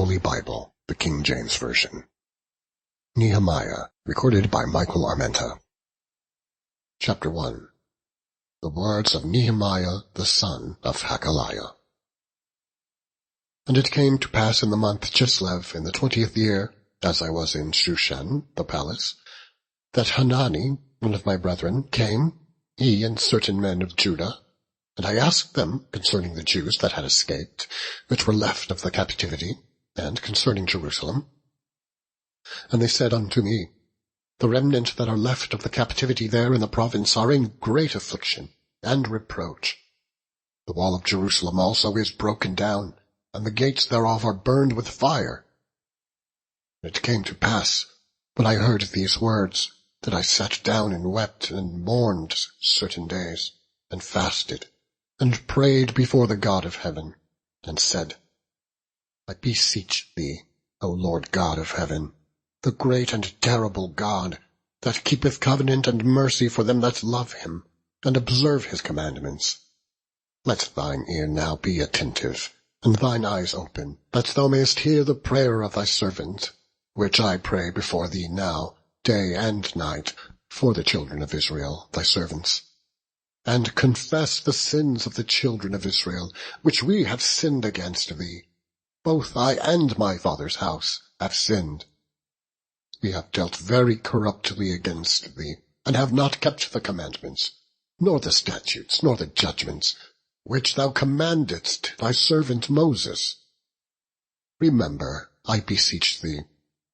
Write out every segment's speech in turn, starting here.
Holy Bible, the King James Version. Nehemiah, recorded by Michael Armenta. Chapter 1. The words of Nehemiah the son of Hakaliah. And it came to pass in the month Chislev, in the 20th year, as I was in Shushan, the palace, that Hanani, one of my brethren, came, he and certain men of Judah, and I asked them concerning the Jews that had escaped, which were left of the captivity, and concerning Jerusalem. And they said unto me, The remnant that are left of the captivity there in the province are in great affliction and reproach. The wall of Jerusalem also is broken down, and the gates thereof are burned with fire. And it came to pass, when I heard these words, that I sat down and wept and mourned certain days, and fasted, and prayed before the God of heaven, and said, I beseech thee, O Lord God of heaven, the great and terrible God, that keepeth covenant and mercy for them that love him, and observe his commandments. Let thine ear now be attentive, and thine eyes open, that thou mayest hear the prayer of thy servant, which I pray before thee now, day and night, for the children of Israel, thy servants. And confess the sins of the children of Israel, which we have sinned against thee. Both I and my father's house have sinned. We have dealt very corruptly against thee, and have not kept the commandments, nor the statutes, nor the judgments, which thou commandedst thy servant Moses. Remember, I beseech thee,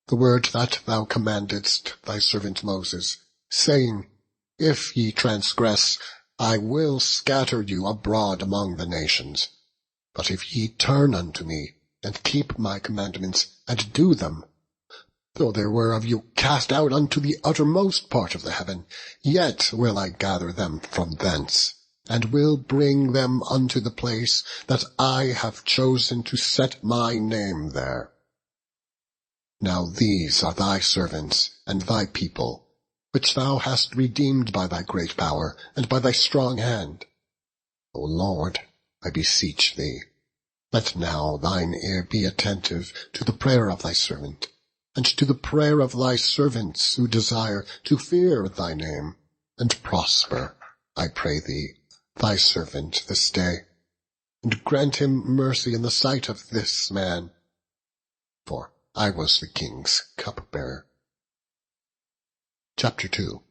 the word that thou commandedst thy servant Moses, saying, If ye transgress, I will scatter you abroad among the nations. But if ye turn unto me, and keep my commandments, and do them, though there were of you cast out unto the uttermost part of the heaven, yet will I gather them from thence, and will bring them unto the place that I have chosen to set my name there. Now these are thy servants and thy people, which thou hast redeemed by thy great power and by thy strong hand. O Lord, I beseech thee, let now thine ear be attentive to the prayer of thy servant, and to the prayer of thy servants who desire to fear thy name, and prosper, I pray thee, thy servant this day, and grant him mercy in the sight of this man. For I was the king's cupbearer. Chapter 2.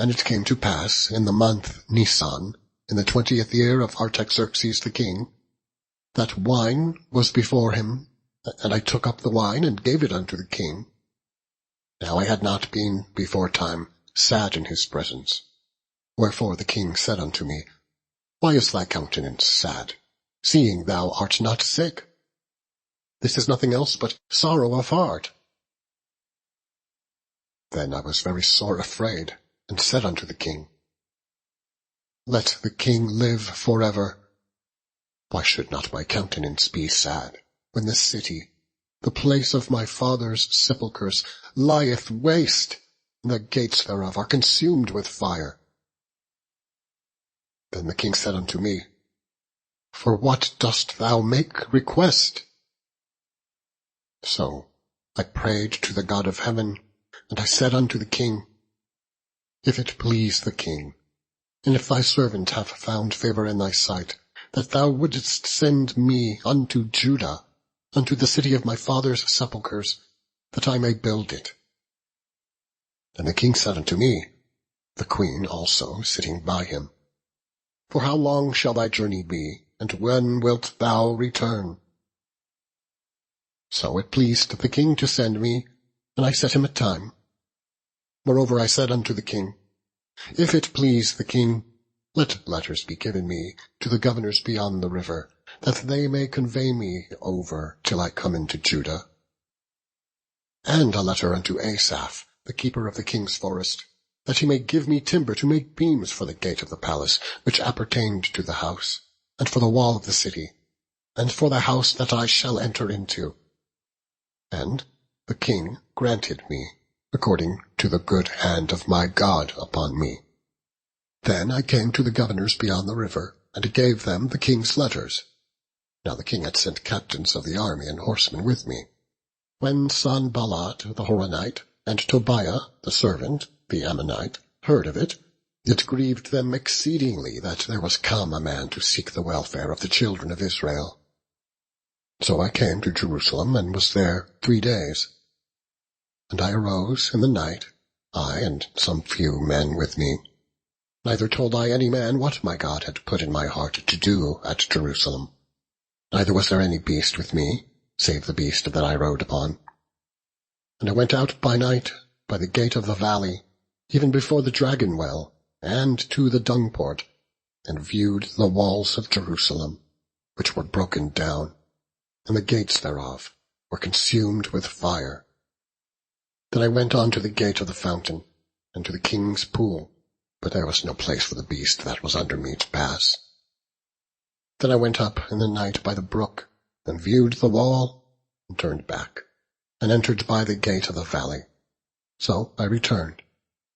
And it came to pass in the month Nisan, in the 20th year of Artaxerxes the king, that wine was before him, and I took up the wine and gave it unto the king. Now I had not been before time sad in his presence. Wherefore the king said unto me, Why is thy countenance sad, seeing thou art not sick? This is nothing else but sorrow of heart. Then I was very sore afraid, and said unto the king, Let the king live forever. Why should not my countenance be sad, when this city, the place of my father's sepulchres, lieth waste, and the gates thereof are consumed with fire? Then the king said unto me, For what dost thou make request? So I prayed to the God of heaven, and I said unto the king, If it please the king, and if thy servant have found favor in thy sight, that thou wouldest send me unto Judah, unto the city of my father's sepulchres, that I may build it. And the king said unto me, the queen also sitting by him, For how long shall thy journey be, and when wilt thou return? So it pleased the king to send me, and I set him a time. Moreover I said unto the king, If it please the king, let letters be given me to the governors beyond the river, that they may convey me over till I come into Judah. And a letter unto Asaph, the keeper of the king's forest, that he may give me timber to make beams for the gate of the palace, which appertained to the house, and for the wall of the city, and for the house that I shall enter into. And the king granted me, according to the good hand of my God upon me. Then I came to the governors beyond the river, and gave them the king's letters. Now the king had sent captains of the army and horsemen with me. When Sanballat the Horonite and Tobiah the servant, the Ammonite, heard of it, it grieved them exceedingly that there was come a man to seek the welfare of the children of Israel. So I came to Jerusalem, and was there 3 days. And I arose in the night, I and some few men with me. Neither told I any man what my God had put in my heart to do at Jerusalem. Neither was there any beast with me, save the beast that I rode upon. And I went out by night by the gate of the valley, even before the dragon well, and to the dung port, and viewed the walls of Jerusalem, which were broken down, and the gates thereof were consumed with fire. Then I went on to the gate of the fountain, and to the king's pool, but there was no place for the beast that was under me to pass. Then I went up in the night by the brook, and viewed the wall, and turned back, and entered by the gate of the valley. So I returned,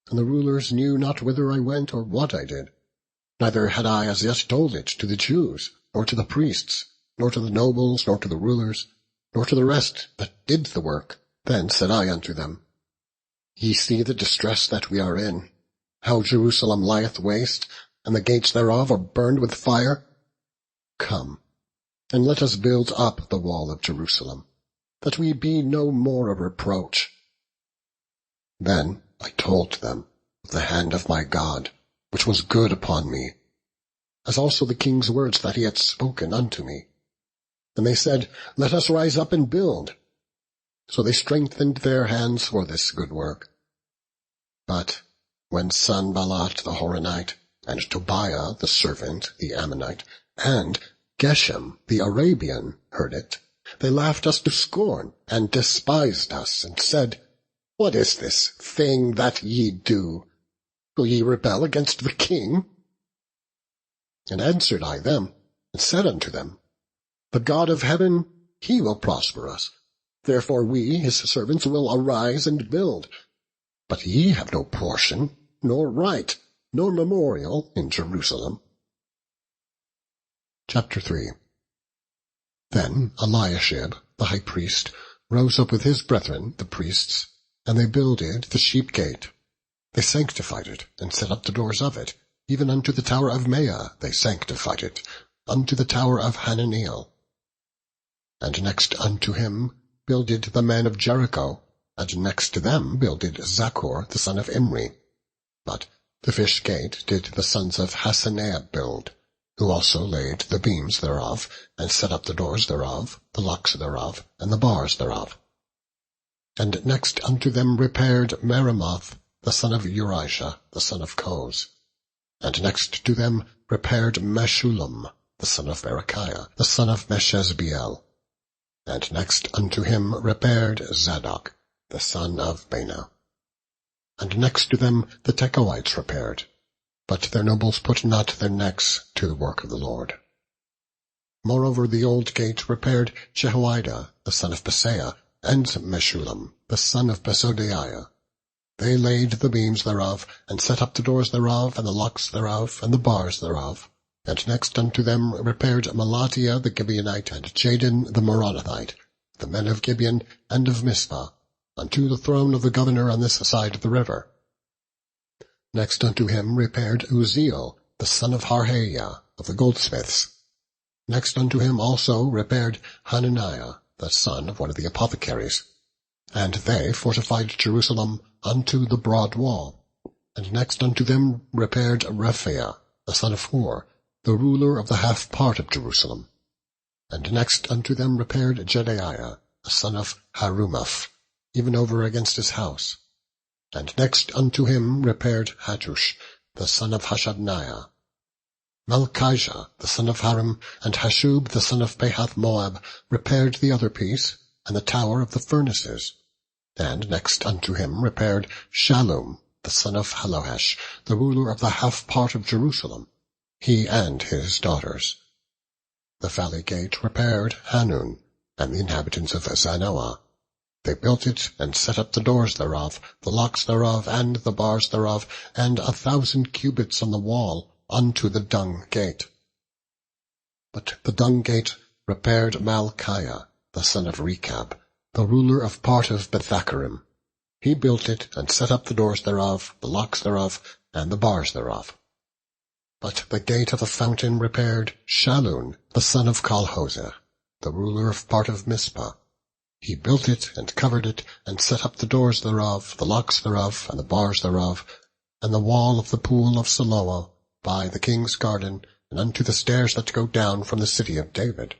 and the rulers knew not whither I went or what I did. Neither had I as yet told it to the Jews, nor to the priests, nor to the nobles, nor to the rulers, nor to the rest that did the work. Then said I unto them, Ye see the distress that we are in, how Jerusalem lieth waste, and the gates thereof are burned with fire. Come, and let us build up the wall of Jerusalem, that we be no more a reproach. Then I told them of the hand of my God, which was good upon me, as also the king's words that he had spoken unto me. And they said, Let us rise up and build. So they strengthened their hands for this good work. But when Sanballat the Horonite, and Tobiah the servant, the Ammonite, and Geshem the Arabian heard it, they laughed us to scorn, and despised us, and said, What is this thing that ye do? Will ye rebel against the king? And answered I them, and said unto them, The God of heaven, he will prosper us. Therefore we, his servants, will arise and build. But ye have no portion, nor right, nor memorial in Jerusalem. Chapter 3. Then Eliashib, the high priest, rose up with his brethren, the priests, and they builded the sheep gate. They sanctified it, and set up the doors of it, even unto the tower of Meah they sanctified it, unto the tower of Hananiel. And next unto him builded the men of Jericho, and next to them builded Zaccur the son of Imri. But the fish gate did the sons of Hassenaah build, who also laid the beams thereof, and set up the doors thereof, the locks thereof, and the bars thereof. And next unto them repaired Meremoth the son of Urijah, the son of Koz. And next to them repaired Meshullam, the son of Berechiah, the son of Meshezbeel. And next unto him repaired Zadok, the son of Baana. And next to them the Tekoites repaired, but their nobles put not their necks to the work of the Lord. Moreover the old gate repaired Jehoiada, the son of Paseah, and Meshullam, the son of Besodeiah. They laid the beams thereof, and set up the doors thereof, and the locks thereof, and the bars thereof. And next unto them repaired Melatiah the Gibeonite, and Jadon the Meronothite, the men of Gibeon and of Mizpah, unto the throne of the governor on this side of the river. Next unto him repaired Uzziel, the son of Harhaiah, of the goldsmiths. Next unto him also repaired Hananiah, the son of one of the apothecaries. And they fortified Jerusalem unto the broad wall. And next unto them repaired Rephaiah, the son of Hur, the ruler of the half part of Jerusalem. And next unto them repaired Jedaiah, the son of Harumaph, even over against his house. And next unto him repaired Hattush, the son of Hashabniah. Malchijah, the son of Harim, and Hashub, the son of Pahath Moab, repaired the other piece, and the tower of the furnaces. And next unto him repaired Shallum, the son of Halohesh, the ruler of the half part of Jerusalem, he and his daughters. The valley gate repaired Hanun, and the inhabitants of Zanoah. They built it, and set up the doors thereof, the locks thereof, and the bars thereof, and 1,000 cubits on the wall, unto the dung gate. But the dung gate repaired Malchiah, the son of Rechab, the ruler of part of Bethaccarim. He built it, and set up the doors thereof, the locks thereof, and the bars thereof. But the gate of the fountain repaired Shallun, the son of Colhoseh, the ruler of part of Mizpah. He built it, and covered it, and set up the doors thereof, the locks thereof, and the bars thereof, and the wall of the pool of Siloah, by the king's garden, and unto the stairs that go down from the city of David.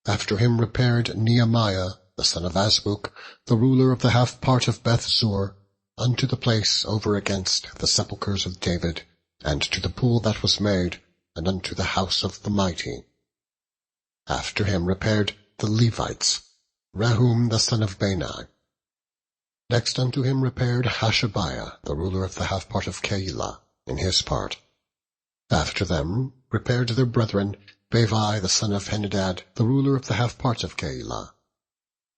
After him repaired Nehemiah, the son of Azbuk, the ruler of the half part of Bethzur, unto the place over against the sepulchres of David, and to the pool that was made, and unto the house of the mighty. After him repaired the Levites, Rehum the son of Bani. Next unto him repaired Hashabiah, the ruler of the half part of Keilah, in his part. After them repaired their brethren, Bevi the son of Henadad, the ruler of the half part of Keilah.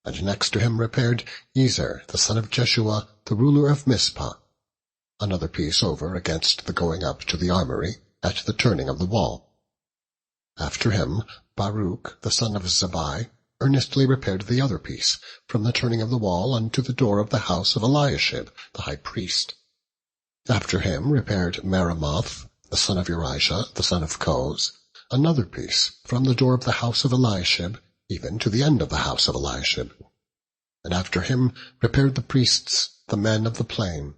And next to him repaired Ezer, the son of Jeshua, the ruler of Mizpah, another piece over against the going up to the armory, at the turning of the wall. After him Baruch, the son of Zabbai, earnestly repaired the other piece, from the turning of the wall unto the door of the house of Eliashib, the high priest. After him repaired Meremoth, the son of Urijah, the son of Koz, another piece, from the door of the house of Eliashib, even to the end of the house of Eliashib. And after him repaired the priests, the men of the plain.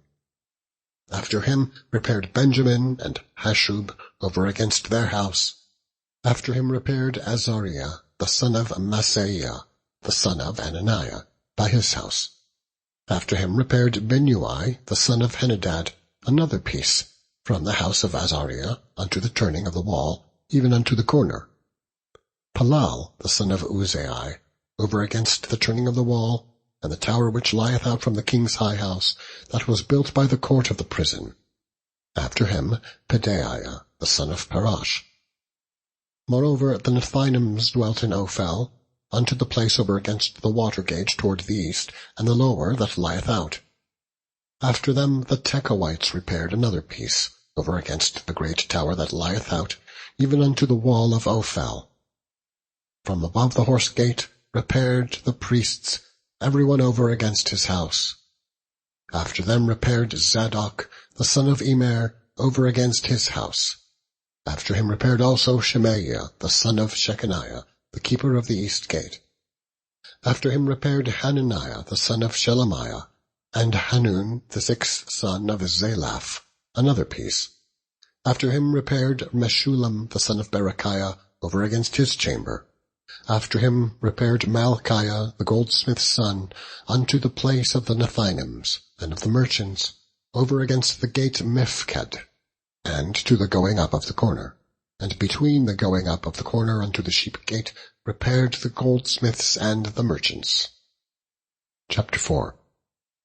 After him repaired Benjamin and Hashub over against their house. After him repaired Azariah, the son of Maaseiah, the son of Ananiah, by his house. After him repaired Binnui, the son of Henadad, another piece, from the house of Azariah unto the turning of the wall, even unto the corner. Palal, the son of Uzai, over against the turning of the wall, and the tower which lieth out from the king's high house, that was built by the court of the prison. After him Pedaiah, the son of Parash. Moreover the Nethinims dwelt in Ophel, unto the place over against the water gate toward the east, and the lower that lieth out. After them the Tekoites repaired another piece, over against the great tower that lieth out, even unto the wall of Ophel. From above the horse gate repaired the priests, every one over against his house. After them repaired Zadok, the son of Immer, over against his house. After him repaired also Shemaiah, the son of Shechaniah, the keeper of the east gate. After him repaired Hananiah, the son of Shelemiah, and Hanun, the sixth son of Zalaph, another piece. After him repaired Meshullam, the son of Berechiah, over against his chamber. After him repaired Malchiah, the goldsmith's son, unto the place of the Nethinims, and of the merchants, over against the gate Mifked, and to the going up of the corner. And between the going up of the corner unto the sheep gate repaired the goldsmiths and the merchants. Chapter 4.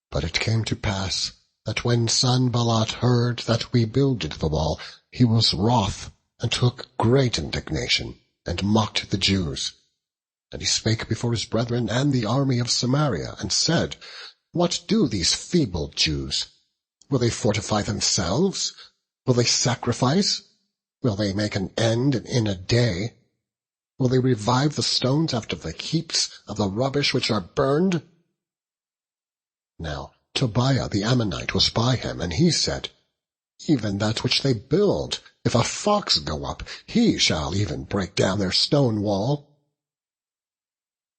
But it came to pass, that when Sanballat heard that we builded the wall, he was wroth, and took great indignation, and mocked the Jews. And he spake before his brethren and the army of Samaria, and said, What do these feeble Jews? Will they fortify themselves? Will they sacrifice? Will they make an end in a day? Will they revive the stones after the heaps of the rubbish which are burned? Now Tobiah the Ammonite was by him, and he said, Even that which they build, if a fox go up, he shall even break down their stone wall.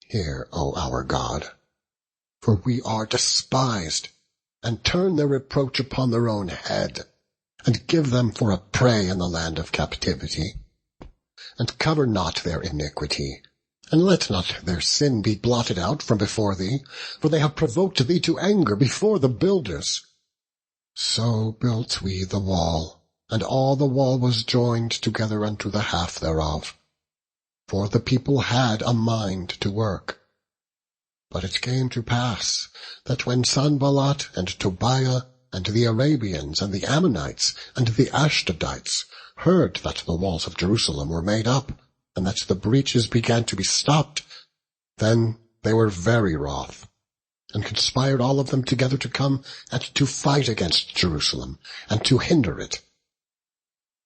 Hear, O our God, for we are despised, and turn their reproach upon their own head, and give them for a prey in the land of captivity. And cover not their iniquity, and let not their sin be blotted out from before thee, for they have provoked thee to anger before the builders. So built we the wall, and all the wall was joined together unto the half thereof. For the people had a mind to work. But it came to pass, that when Sanballat and Tobiah and the Arabians and the Ammonites and the Ashdodites heard that the walls of Jerusalem were made up, and that the breaches began to be stopped, then they were very wroth, and conspired all of them together to come and to fight against Jerusalem, and to hinder it.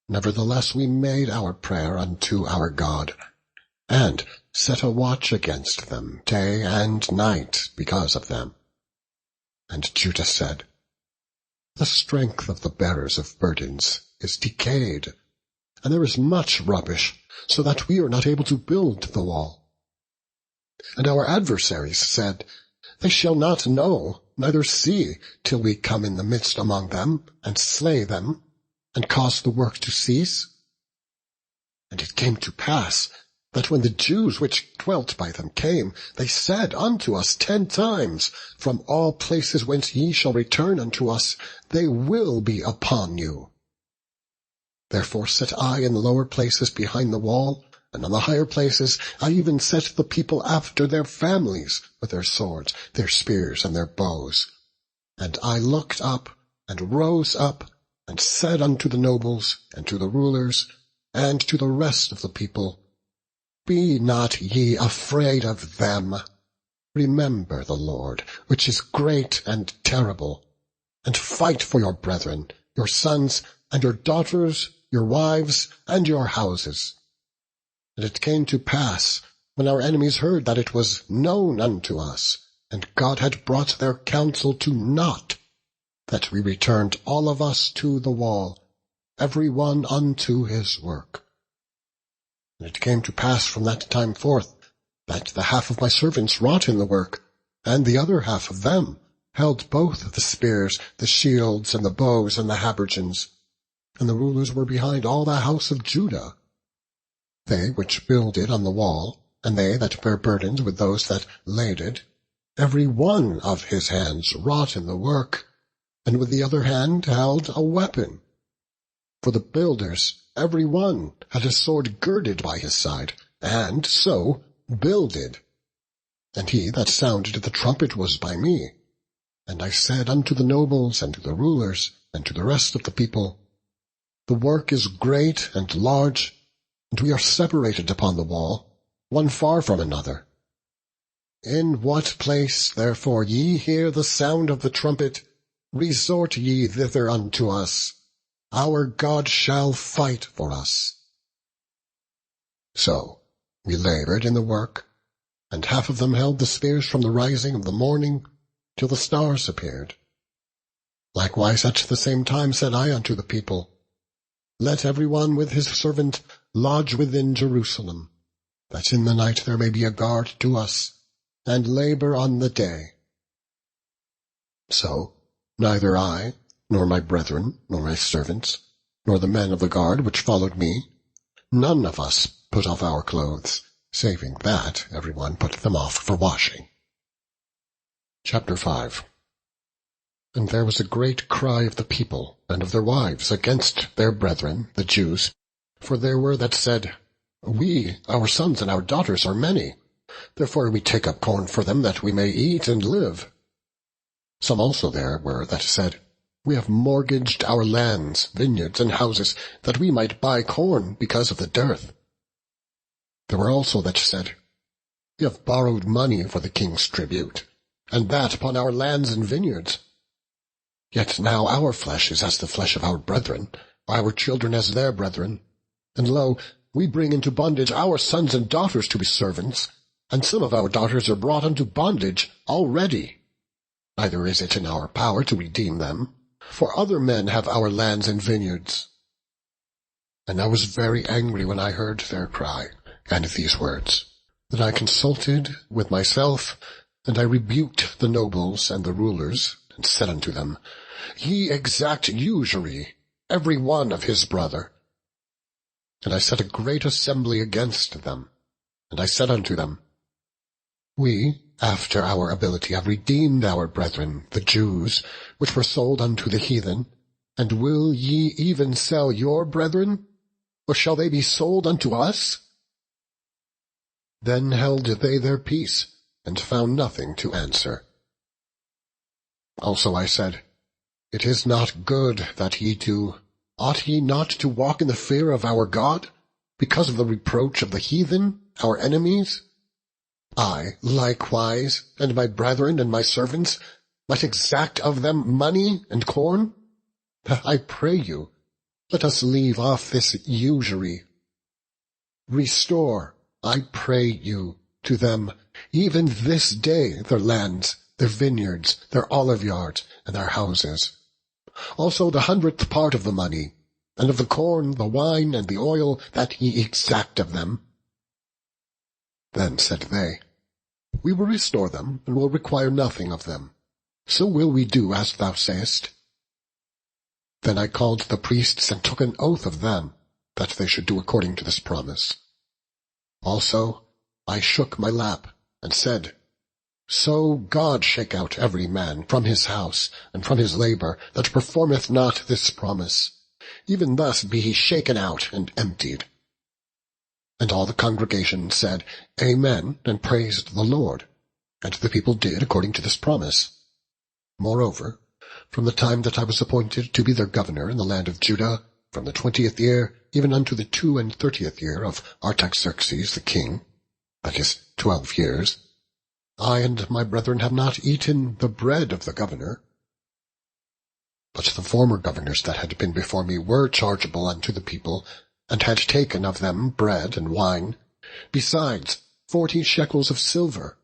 Nevertheless we made our prayer unto our God, and set a watch against them day and night because of them. And Judah said, The strength of the bearers of burdens is decayed, and there is much rubbish, so that we are not able to build the wall. And our adversaries said, They shall not know, neither see, till we come in the midst among them, and slay them, and cause the work to cease. And it came to pass, that when the Jews which dwelt by them came, they said unto us 10 times, From all places whence ye shall return unto us, they will be upon you. Therefore set I in the lower places behind the wall, and on the higher places I even set the people after their families, with their swords, their spears, and their bows. And I looked up, and rose up, and said unto the nobles, and to the rulers, and to the rest of the people, Be not ye afraid of them. Remember the Lord, which is great and terrible, and fight for your brethren, your sons, and your daughters, your wives, and your houses. And it came to pass, when our enemies heard that it was known unto us, and God had brought their counsel to naught, that we returned all of us to the wall, every one unto his work. And it came to pass from that time forth, that the half of my servants wrought in the work, and the other half of them held both the spears, the shields, and the bows, and the habergeons. And the rulers were behind all the house of Judah. They which builded on the wall, and they that bare burdens with those that laded, every one of his hands wrought in the work, and with the other hand held a weapon. For the builders, every one had a sword girded by his side, and so builded. And he that sounded the trumpet was by me. And I said unto the nobles, and to the rulers, and to the rest of the people, The work is great and large, and we are separated upon the wall, one far from another. In what place, therefore, ye hear the sound of the trumpet, resort ye thither unto us. Our God shall fight for us. So we labored in the work, and half of them held the spears from the rising of the morning till the stars appeared. Likewise at the same time said I unto the people, Let every one with his servant lodge within Jerusalem, that in the night there may be a guard to us, and labor on the day. So neither I, nor my brethren, nor my servants, nor the men of the guard which followed me, none of us put off our clothes, saving that every one put them off for washing. Chapter 5. And there was a great cry of the people and of their wives against their brethren, the Jews, for there were that said, We, our sons and our daughters, are many. Therefore we take up corn for them, that we may eat and live. Some also there were that said, We have mortgaged our lands, vineyards, and houses, that we might buy corn because of the dearth. There were also that said, We have borrowed money for the king's tribute, and that upon our lands and vineyards. Yet now our flesh is as the flesh of our brethren, our children as their brethren. And lo, we bring into bondage our sons and daughters to be servants, and some of our daughters are brought unto bondage already. Neither is it in our power to redeem them, for other men have our lands and vineyards. And I was very angry when I heard their cry, and these words, that I consulted with myself, and I rebuked the nobles and the rulers, and said unto them, Ye exact usury, every one of his brother. And I set a great assembly against them, and I said unto them, We, after our ability, have redeemed our brethren, the Jews, which were sold unto the heathen, and will ye even sell your brethren, or shall they be sold unto us? Then held they their peace, and found nothing to answer. Also I said, It is not good that ye do. Ought ye not to walk in the fear of our God, because of the reproach of the heathen, our enemies? I, likewise, and my brethren and my servants, might exact of them money and corn? I pray you, let us leave off this usury. Restore, I pray you, to them, even this day, their lands, their vineyards, their olive yards, and their houses. Also the 100th part of the money, and of the corn, the wine, and the oil, that ye exact of them. Then said they, We will restore them, and will require nothing of them. So will we do as thou sayest. Then I called the priests, and took an oath of them, that they should do according to this promise. Also I shook my lap, and said, So God shake out every man from his house, and from his labour, that performeth not this promise. Even thus be he shaken out and emptied. And all the congregation said, Amen, and praised the Lord. And the people did according to this promise. Moreover, from the time that I was appointed to be their governor in the land of Judah, from the 20th year, even unto the 32nd year of Artaxerxes the king, that is 12 years, I and my brethren have not eaten the bread of the governor. But the former governors that had been before me were chargeable unto the people, and had taken of them bread and wine, besides 40 shekels of silver.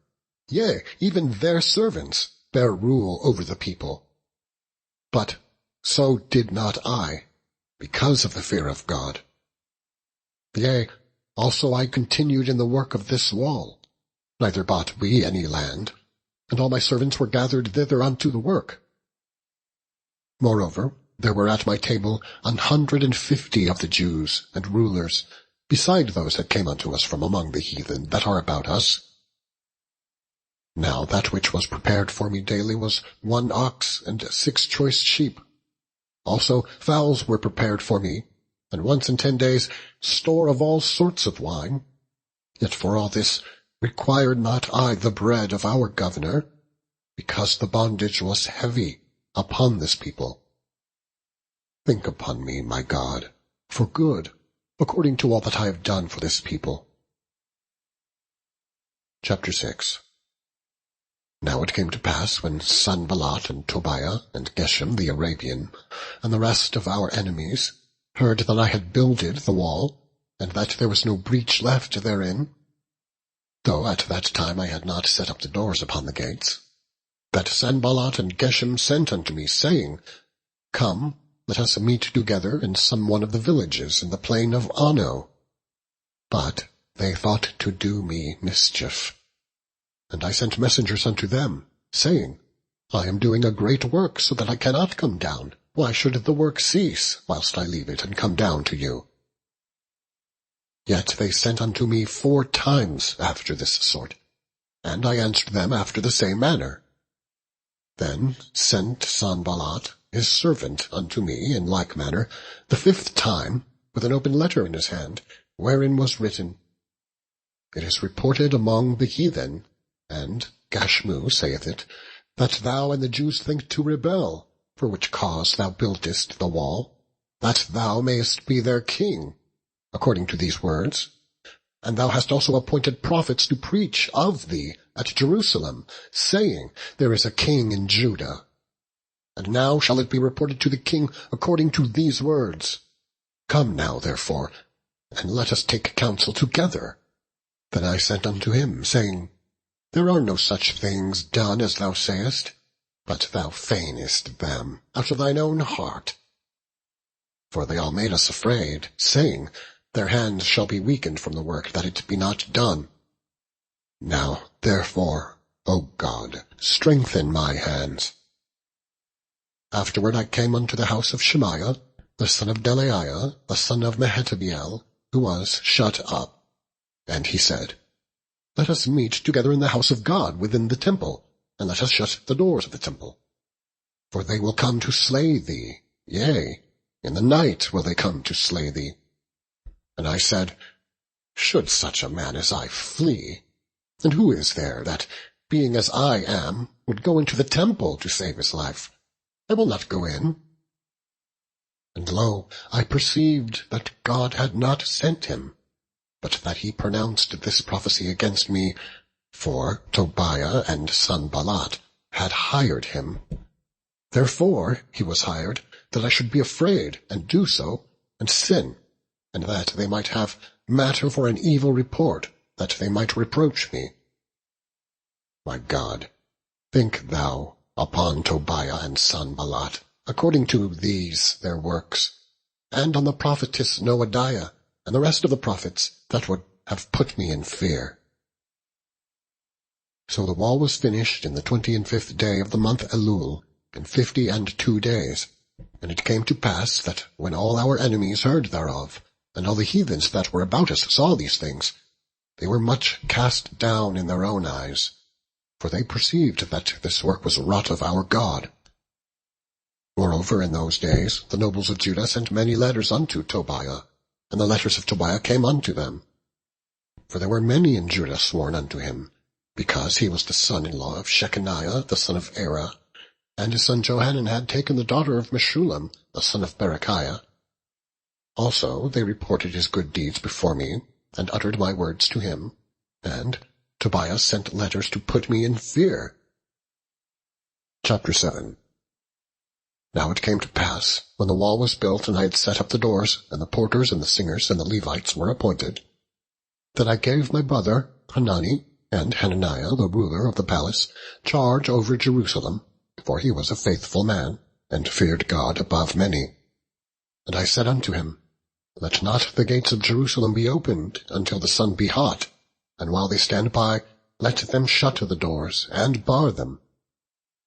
Yea, even their servants bear rule over the people. But so did not I, because of the fear of God. Yea, also I continued in the work of this wall. Neither bought we any land, and all my servants were gathered thither unto the work. Moreover, there were at my table 150 of the Jews and rulers, beside those that came unto us from among the heathen that are about us. Now that which was prepared for me daily was 1 ox and 6 choice sheep. Also fowls were prepared for me, and once in 10 days store of all sorts of wine. Yet for all this required not I the bread of our governor, because the bondage was heavy upon this people. Think upon me, my God, for good, according to all that I have done for this people. Chapter 6. Now it came to pass, when Sanballat and Tobiah and Geshem the Arabian, and the rest of our enemies, heard that I had builded the wall, and that there was no breach left therein, though at that time I had not set up the doors upon the gates, that Sanballat and Geshem sent unto me, saying, Come, let us meet together in some one of the villages in the plain of Ono. But they thought to do me mischief. And I sent messengers unto them, saying, I am doing a great work, so that I cannot come down. Why should the work cease, whilst I leave it and come down to you? Yet they sent unto me 4 times after this sort, and I answered them after the same manner. Then sent Sanballat his servant unto me in like manner the 5th time, with an open letter in his hand, wherein was written, It is reported among the heathen, and Gashmu saith it, that thou and the Jews think to rebel, for which cause thou buildest the wall, that thou mayest be their king, according to these words. And thou hast also appointed prophets to preach of thee at Jerusalem, saying, There is a king in Judah. And now shall it be reported to the king according to these words. Come now, therefore, and let us take counsel together. Then I sent unto him, saying, There are no such things done as thou sayest, but thou feignest them out of thine own heart. For they all made us afraid, saying, Their hands shall be weakened from the work, that it be not done. Now, therefore, O God, strengthen my hands. Afterward I came unto the house of Shemaiah, the son of Delaiah, the son of Mehetabeel, who was shut up. And he said, Let us meet together in the house of God within the temple, and let us shut the doors of the temple. For they will come to slay thee, yea, in the night will they come to slay thee. And I said, Should such a man as I flee? And who is there that, being as I am, would go into the temple to save his life? I will not go in. And lo, I perceived that God had not sent him, but that he pronounced this prophecy against me, for Tobiah and Sanballat had hired him. Therefore he was hired, that I should be afraid, and do so, and sin, and that they might have matter for an evil report, that they might reproach me. My God, think thou upon Tobiah and Sanballat, according to these their works, and on the prophetess Noadiah, and the rest of the prophets that would have put me in fear. So the wall was finished in the 25th day of the month Elul, in 52 days. And it came to pass that when all our enemies heard thereof, and all the heathens that were about us saw these things, they were much cast down in their own eyes, for they perceived that this work was wrought of our God. Moreover, in those days the nobles of Judah sent many letters unto Tobiah, and the letters of Tobiah came unto them. For there were many in Judah sworn unto him, because he was the son-in-law of Shechaniah the son of Era, and his son Johanan had taken the daughter of Meshullam the son of Berechiah. Also they reported his good deeds before me, and uttered my words to him, and Tobiah sent letters to put me in fear. Chapter 7. Now it came to pass, when the wall was built, and I had set up the doors, and the porters and the singers and the Levites were appointed, that I gave my brother Hanani and Hananiah, the ruler of the palace, charge over Jerusalem, for he was a faithful man, and feared God above many. And I said unto him, Let not the gates of Jerusalem be opened until the sun be hot, and while they stand by, let them shut the doors, and bar them.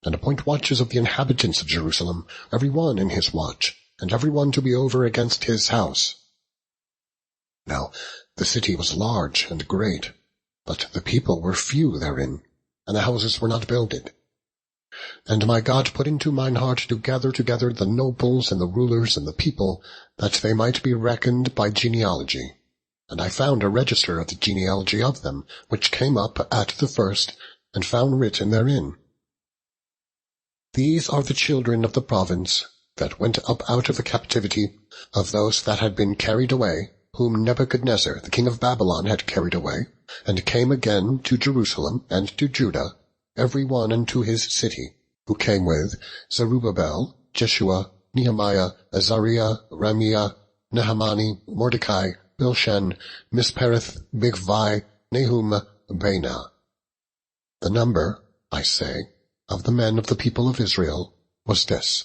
And appoint watches of the inhabitants of Jerusalem, every one in his watch, and every one to be over against his house. Now the city was large and great, but the people were few therein, and the houses were not builded. And my God put into mine heart to gather together the nobles and the rulers and the people, that they might be reckoned by genealogy. And I found a register of the genealogy of them, which came up at the first, and found written therein, These are the children of the province that went up out of the captivity of those that had been carried away, whom Nebuchadnezzar the king of Babylon had carried away, and came again to Jerusalem and to Judah, every one unto his city, who came with Zerubbabel, Jeshua, Nehemiah, Azariah, Ramiah, Nahamani, Mordecai, Bilshan, Mispereth, Bigvai, Nahum, Baanah. The number, I say, of the men of the people of Israel was this: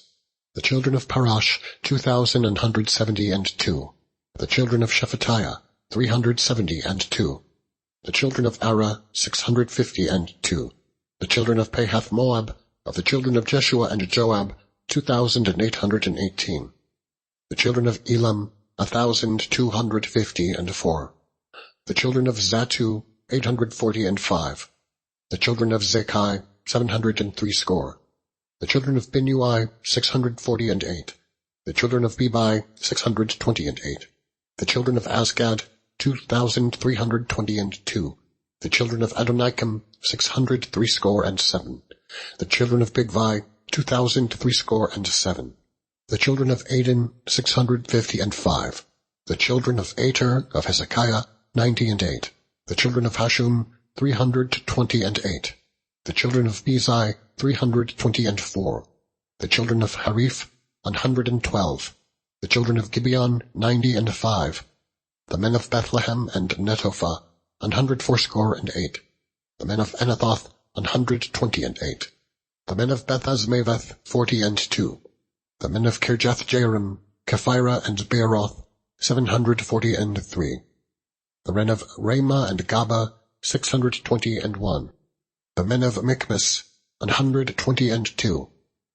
the children of Parash 2,172, the children of Shephatiah 372, the children of Ara 652, the children of Pahath Moab, of the children of Jeshua and Joab 2,818, the children of Elam 1,254, the children of Zatu 845, the children of Zekai 760, the children of Binnui 648, the children of Bebai 628, the children of Asgad 2,322, the children of Adonikam 637, the children of Bigvai 2,307, the children of Adin 655, the children of Ater of Hezekiah 98, the children of Hashum 328, the children of Bezai 324, the children of Hariph 112, the children of Gibeon 95, the men of Bethlehem and Netophah 168, the men of Anathoth 128, the men of Bethazmaveth 42, the men of Kirjath-Jearim, Kephirah and Beeroth 743, the men of Ramah and Gaba 621, the men of Michmas 122,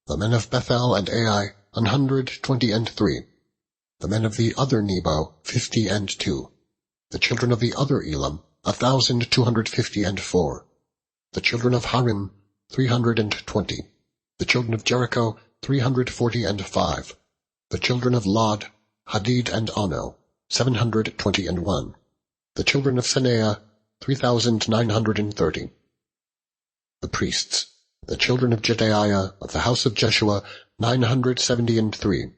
the men of Bethel and Ai 123, the men of the other Nebo 52, the children of the other Elam 1,254, the children of Harim 320, the children of Jericho 345, the children of Lod, Hadid and Ono 721, the children of Seneah 3,930. The priests, the children of Jedaiah of the house of Jeshua 973,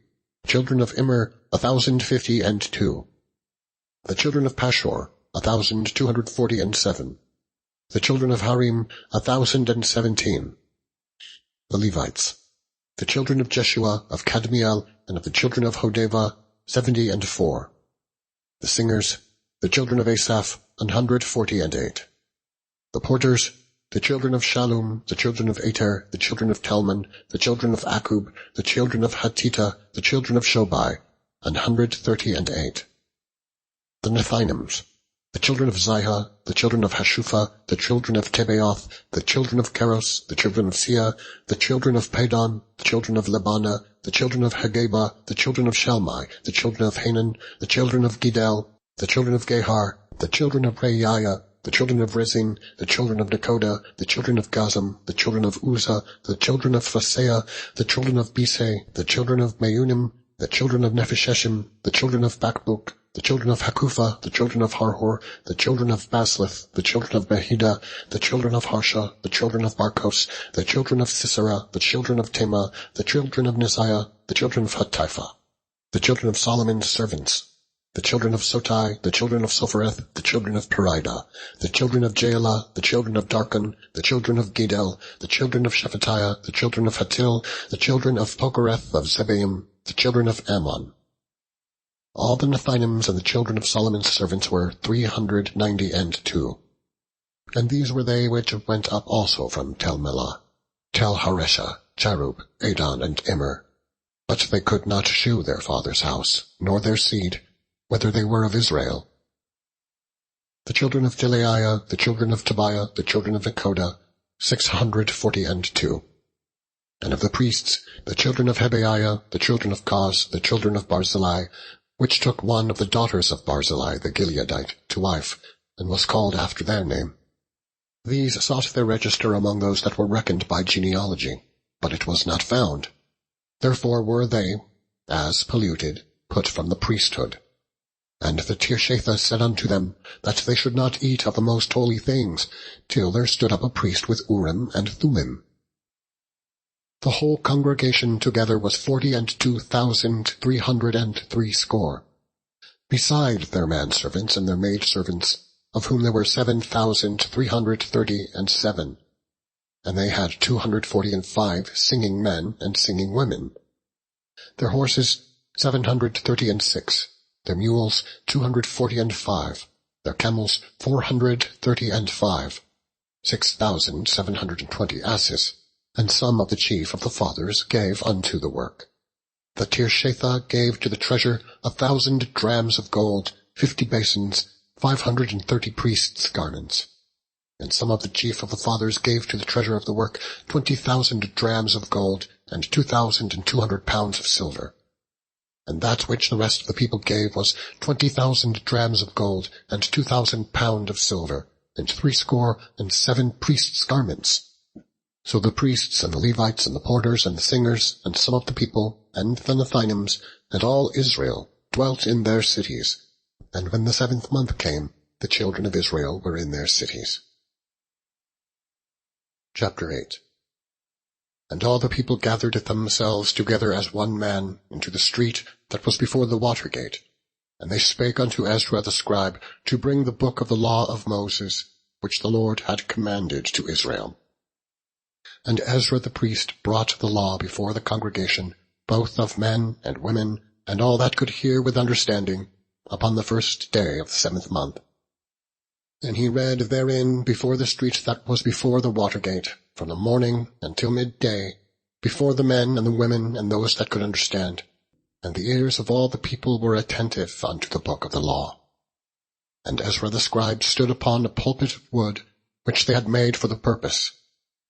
children of Immer 1,052, the children of Pashur 1,247, the children of Harim 1,017, the Levites, the children of Jeshua of Kadmiel and of the children of Hodeva 74, the singers, the children of Asaph, 148. The porters, the children of Shallum, the children of Ater, the children of Telman, the children of Akub, the children of Hatita, the children of Shobai, 138. The Nethinims, the children of Ziha, the children of Hashupha, the children of Tebaoth, the children of Keros, the children of Sia, the children of Padon, the children of Lebana, the children of Hagaba, the children of Shalmai, the children of Hanan, the children of Gidel, the children of Gehar, the children of Reiah, the children of Rezin, the children of Nekoda, the children of Gazam, the children of Uzzah, the children of Phaseah, the children of Biseh, the children of Meunim, the children of Nephisheshim, the children of Bakbuk, the children of Hakupha, the children of Harhor, the children of Baslith, the children of Behida, the children of Harsha, the children of Barkos, the children of Sisera, the children of Tema, the children of Neziah, the children of Hatipha, the children of Solomon's servants, the children of Sotai, the children of Sophereth, the children of Perida, the children of Jaela, the children of Darkon, the children of Gidel, the children of Shephatiah, the children of Hatil, the children of Pokereth of Zebaim, the children of Ammon. All the Nethinims and the children of Solomon's servants were 392. And these were they which went up also from Tel Melah, Tel Haresha, Cherub, Adon, and Immer. But they could not shew their father's house, nor their seed, whether they were of Israel. The children of Delaiah, the children of Tobiah, the children of Nekoda, 642. And of the priests, the children of Hebaiah, the children of Koz, the children of Barzillai, which took one of the daughters of Barzillai the Gileadite to wife, and was called after their name. These sought their register among those that were reckoned by genealogy, but it was not found. Therefore were they, as polluted, put from the priesthood. And the Tirshatha said unto them, that they should not eat of the most holy things, till there stood up a priest with Urim and Thummim. The whole congregation together was 42,303. Beside their manservants and their maidservants, of whom there were 7,337. And they had 245 singing men and singing women. Their horses 736, their mules 245, their camels 435, 6,720 asses, and some of the chief of the fathers gave unto the work. The Tirshatha gave to the treasure 1,000 drams of gold, 50 basins, 530 priests' garments. And some of the chief of the fathers gave to the treasure of the work 20,000 drams of gold, and 2,200 pounds of silver. And that which the rest of the people gave was 20,000 drams of gold, and 2,000 pound of silver, and 67 priests' garments. So the priests and the Levites and the porters and the singers and some of the people and the Nethinims and all Israel dwelt in their cities. And when the 7th month came, the children of Israel were in their cities. Chapter 8. And all the people gathered themselves together as one man into the street that was before the water gate. And they spake unto Ezra the scribe to bring the book of the law of Moses, which the Lord had commanded to Israel. And Ezra the priest brought the law before the congregation, both of men and women, and all that could hear with understanding, upon the 1st day of the 7th month. And he read therein before the street that was before the water gate, from the morning until midday, before the men and the women and those that could understand. And the ears of all the people were attentive unto the book of the law. And Ezra the scribe stood upon a pulpit of wood, which they had made for the purpose.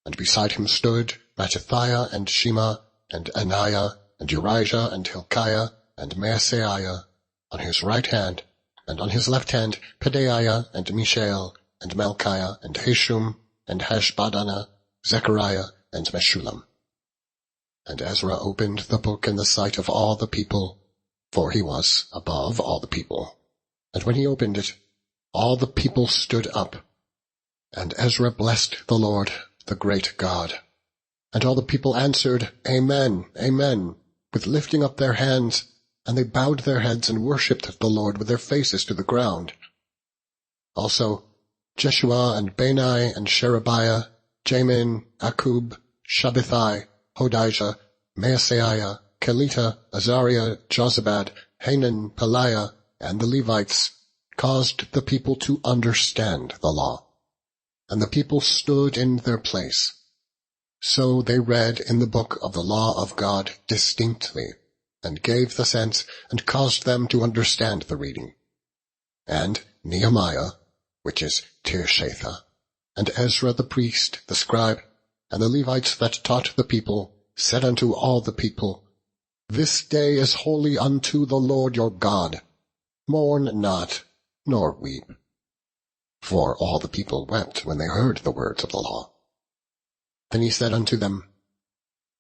And beside him stood Mattithiah and Shema and Anaiah and Urijah and Hilkiah and Maaseiah on his right hand, and on his left hand Pedaiah and Mishael and Malchiah and Hashum and Hashbaddanah, Zechariah and Meshullam. And Ezra opened the book in the sight of all the people, for he was above all the people. And when he opened it, all the people stood up. And Ezra blessed the Lord, the great God. And all the people answered, Amen, Amen, with lifting up their hands, and they bowed their heads and worshipped the Lord with their faces to the ground. Also Jeshua and Bani and Sherebiah, Jamin, Akub, Shabbethai, Hodijah, Maaseiah, Kelita, Azariah, Jozabad, Hanan, Peliah, and the Levites caused the people to understand the law, and the people stood in their place. So they read in the book of the law of God distinctly, and gave the sense, and caused them to understand the reading. And Nehemiah, which is Tirshatha, and Ezra the priest, the scribe, and the Levites that taught the people, said unto all the people, This day is holy unto the Lord your God. Mourn not, nor weep. For all the people wept when they heard the words of the law. Then he said unto them,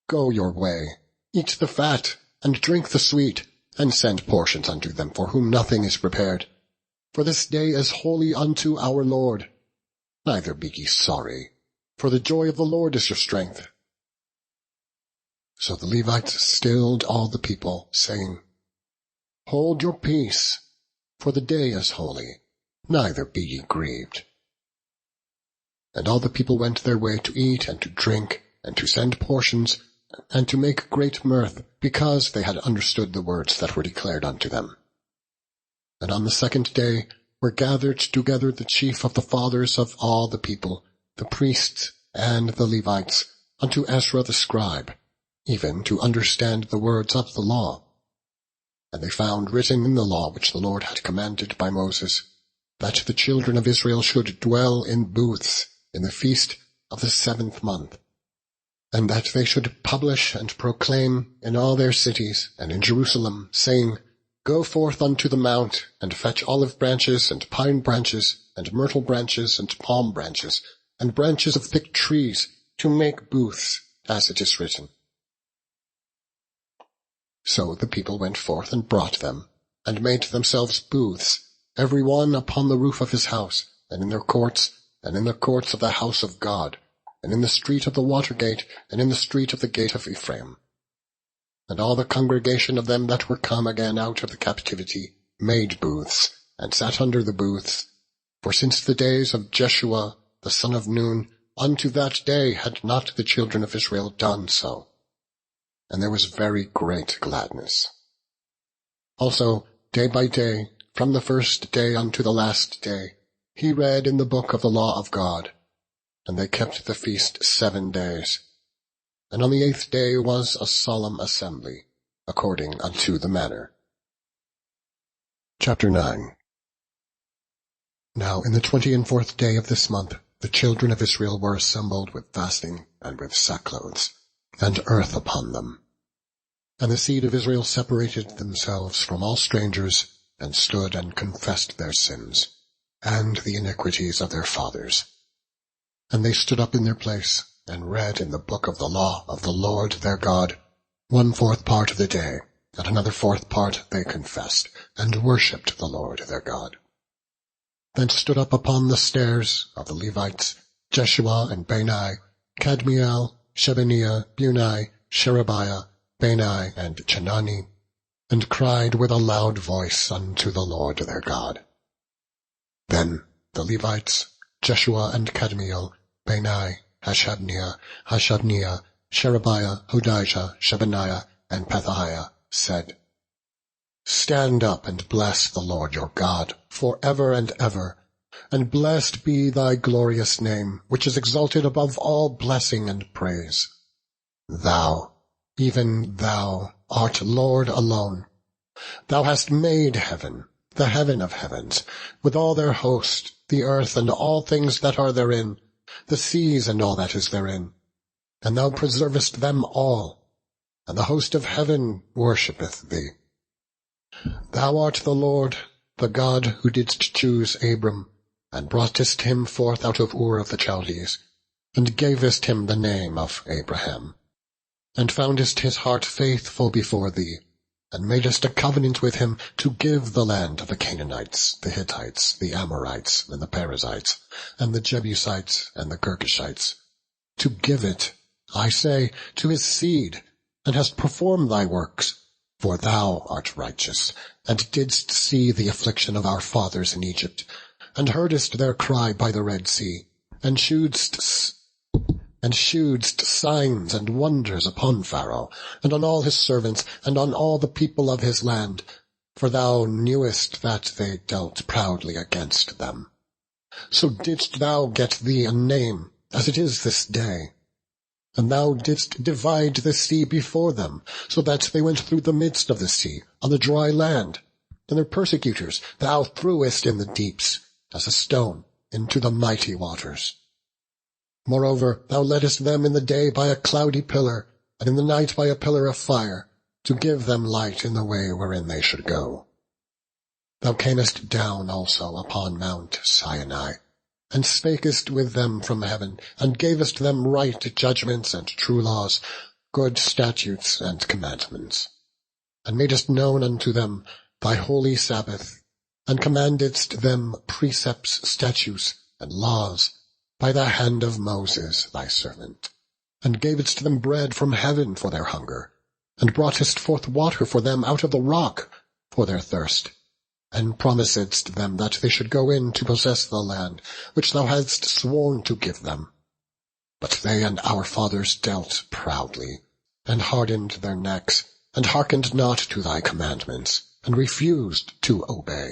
Go your way, eat the fat, and drink the sweet, and send portions unto them for whom nothing is prepared. For this day is holy unto our Lord. Neither be ye sorry, for the joy of the Lord is your strength. So the Levites stilled all the people, saying, Hold your peace, for the day is holy, neither be ye grieved. And all the people went their way to eat and to drink, and to send portions, and to make great mirth, because they had understood the words that were declared unto them. And on the second day were gathered together the chief of the fathers of all the people, the priests and the Levites, unto Ezra the scribe, even to understand the words of the law. And they found written in the law which the Lord had commanded by Moses, that the children of Israel should dwell in booths in the feast of the 7th month, and that they should publish and proclaim in all their cities and in Jerusalem, saying, Go forth unto the mount, and fetch olive branches, and pine branches, and myrtle branches, and palm branches, and branches of thick trees, to make booths, as it is written. So the people went forth and brought them, and made themselves booths, every one upon the roof of his house, and in their courts, and in the courts of the house of God, and in the street of the water gate, and in the street of the gate of Ephraim. And all the congregation of them that were come again out of the captivity made booths, and sat under the booths. For since the days of Jeshua the son of Nun, unto that day had not the children of Israel done so. And there was very great gladness. Also, day by day, from the first day unto the last day, he read in the book of the law of God. And they kept the feast 7 days. And on the 8th day was a solemn assembly, according unto the manner. Chapter 9. Now in the 24th day of this month, the children of Israel were assembled with fasting and with sackcloths, and earth upon them. And the seed of Israel separated themselves from all strangers, and stood and confessed their sins, and the iniquities of their fathers. And they stood up in their place, and read in the book of the law of the Lord their God, 1/4 part of the day, and another 4th part they confessed, and worshipped the Lord their God. Then stood up upon the stairs of the Levites Jeshua and Bani, Kadmiel, Shebaniah, Bunai, Sherebiah, Bani, and Chenani, and cried with a loud voice unto the Lord their God. Then the Levites, Jeshua and Kadmiel, Bani, Hashabniah, Sherebiah, Hodijah, Shebaniah, and Pethahiah, said, Stand up and bless the Lord your God for ever and ever, and blessed be thy glorious name, which is exalted above all blessing and praise. Thou, even thou, art Lord alone. Thou hast made heaven, the heaven of heavens, with all their host, the earth and all things that are therein, the seas and all that is therein. And thou preservest them all, and the host of heaven worshippeth thee. Thou art the Lord, the God who didst choose Abram, and broughtest him forth out of Ur of the Chaldees, and gavest him the name of Abraham, and foundest his heart faithful before thee, and madest a covenant with him to give the land of the Canaanites, the Hittites, the Amorites, and the Perizzites, and the Jebusites, and the Girgashites, to give it, I say, to his seed, and hast performed thy works. For thou art righteous, and didst see the affliction of our fathers in Egypt, and heardest their cry by the Red Sea, and shewedst signs and wonders upon Pharaoh, and on all his servants, and on all the people of his land, For thou knewest that they dealt proudly against them. So didst thou get thee a name, as it is this day. And thou didst divide the sea before them, so that they went through the midst of the sea, on the dry land. And their persecutors thou threwest in the deeps, as a stone, into the mighty waters. Moreover, thou leddest them in the day by a cloudy pillar, and in the night by a pillar of fire, to give them light in the way wherein they should go. Thou camest down also upon Mount Sinai, and spakest with them from heaven, and gavest them right judgments and true laws, good statutes and commandments, and madest known unto them thy holy Sabbath, and commandedst them precepts, statutes, and laws, by the hand of Moses thy servant, and gavest them bread from heaven for their hunger, and broughtest forth water for them out of the rock for their thirst, and promisedst them that they should go in to possess the land which thou hadst sworn to give them. But they and our fathers dealt proudly, and hardened their necks, and hearkened not to thy commandments, and refused to obey.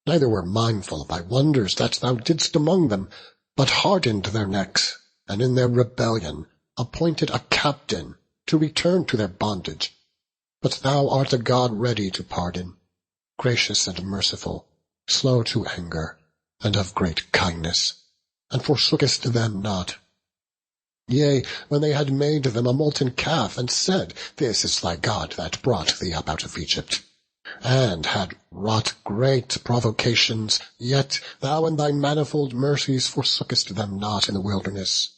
Neither were mindful of thy wonders that thou didst among them, but hardened their necks, and in their rebellion appointed a captain to return to their bondage. But thou art a God ready to pardon, gracious and merciful, slow to anger, and of great kindness, and forsookest them not. Yea, when they had made them a molten calf, and said, This is thy God that brought thee up out of Egypt, and had wrought great provocations, yet thou in thy manifold mercies forsookest them not in the wilderness.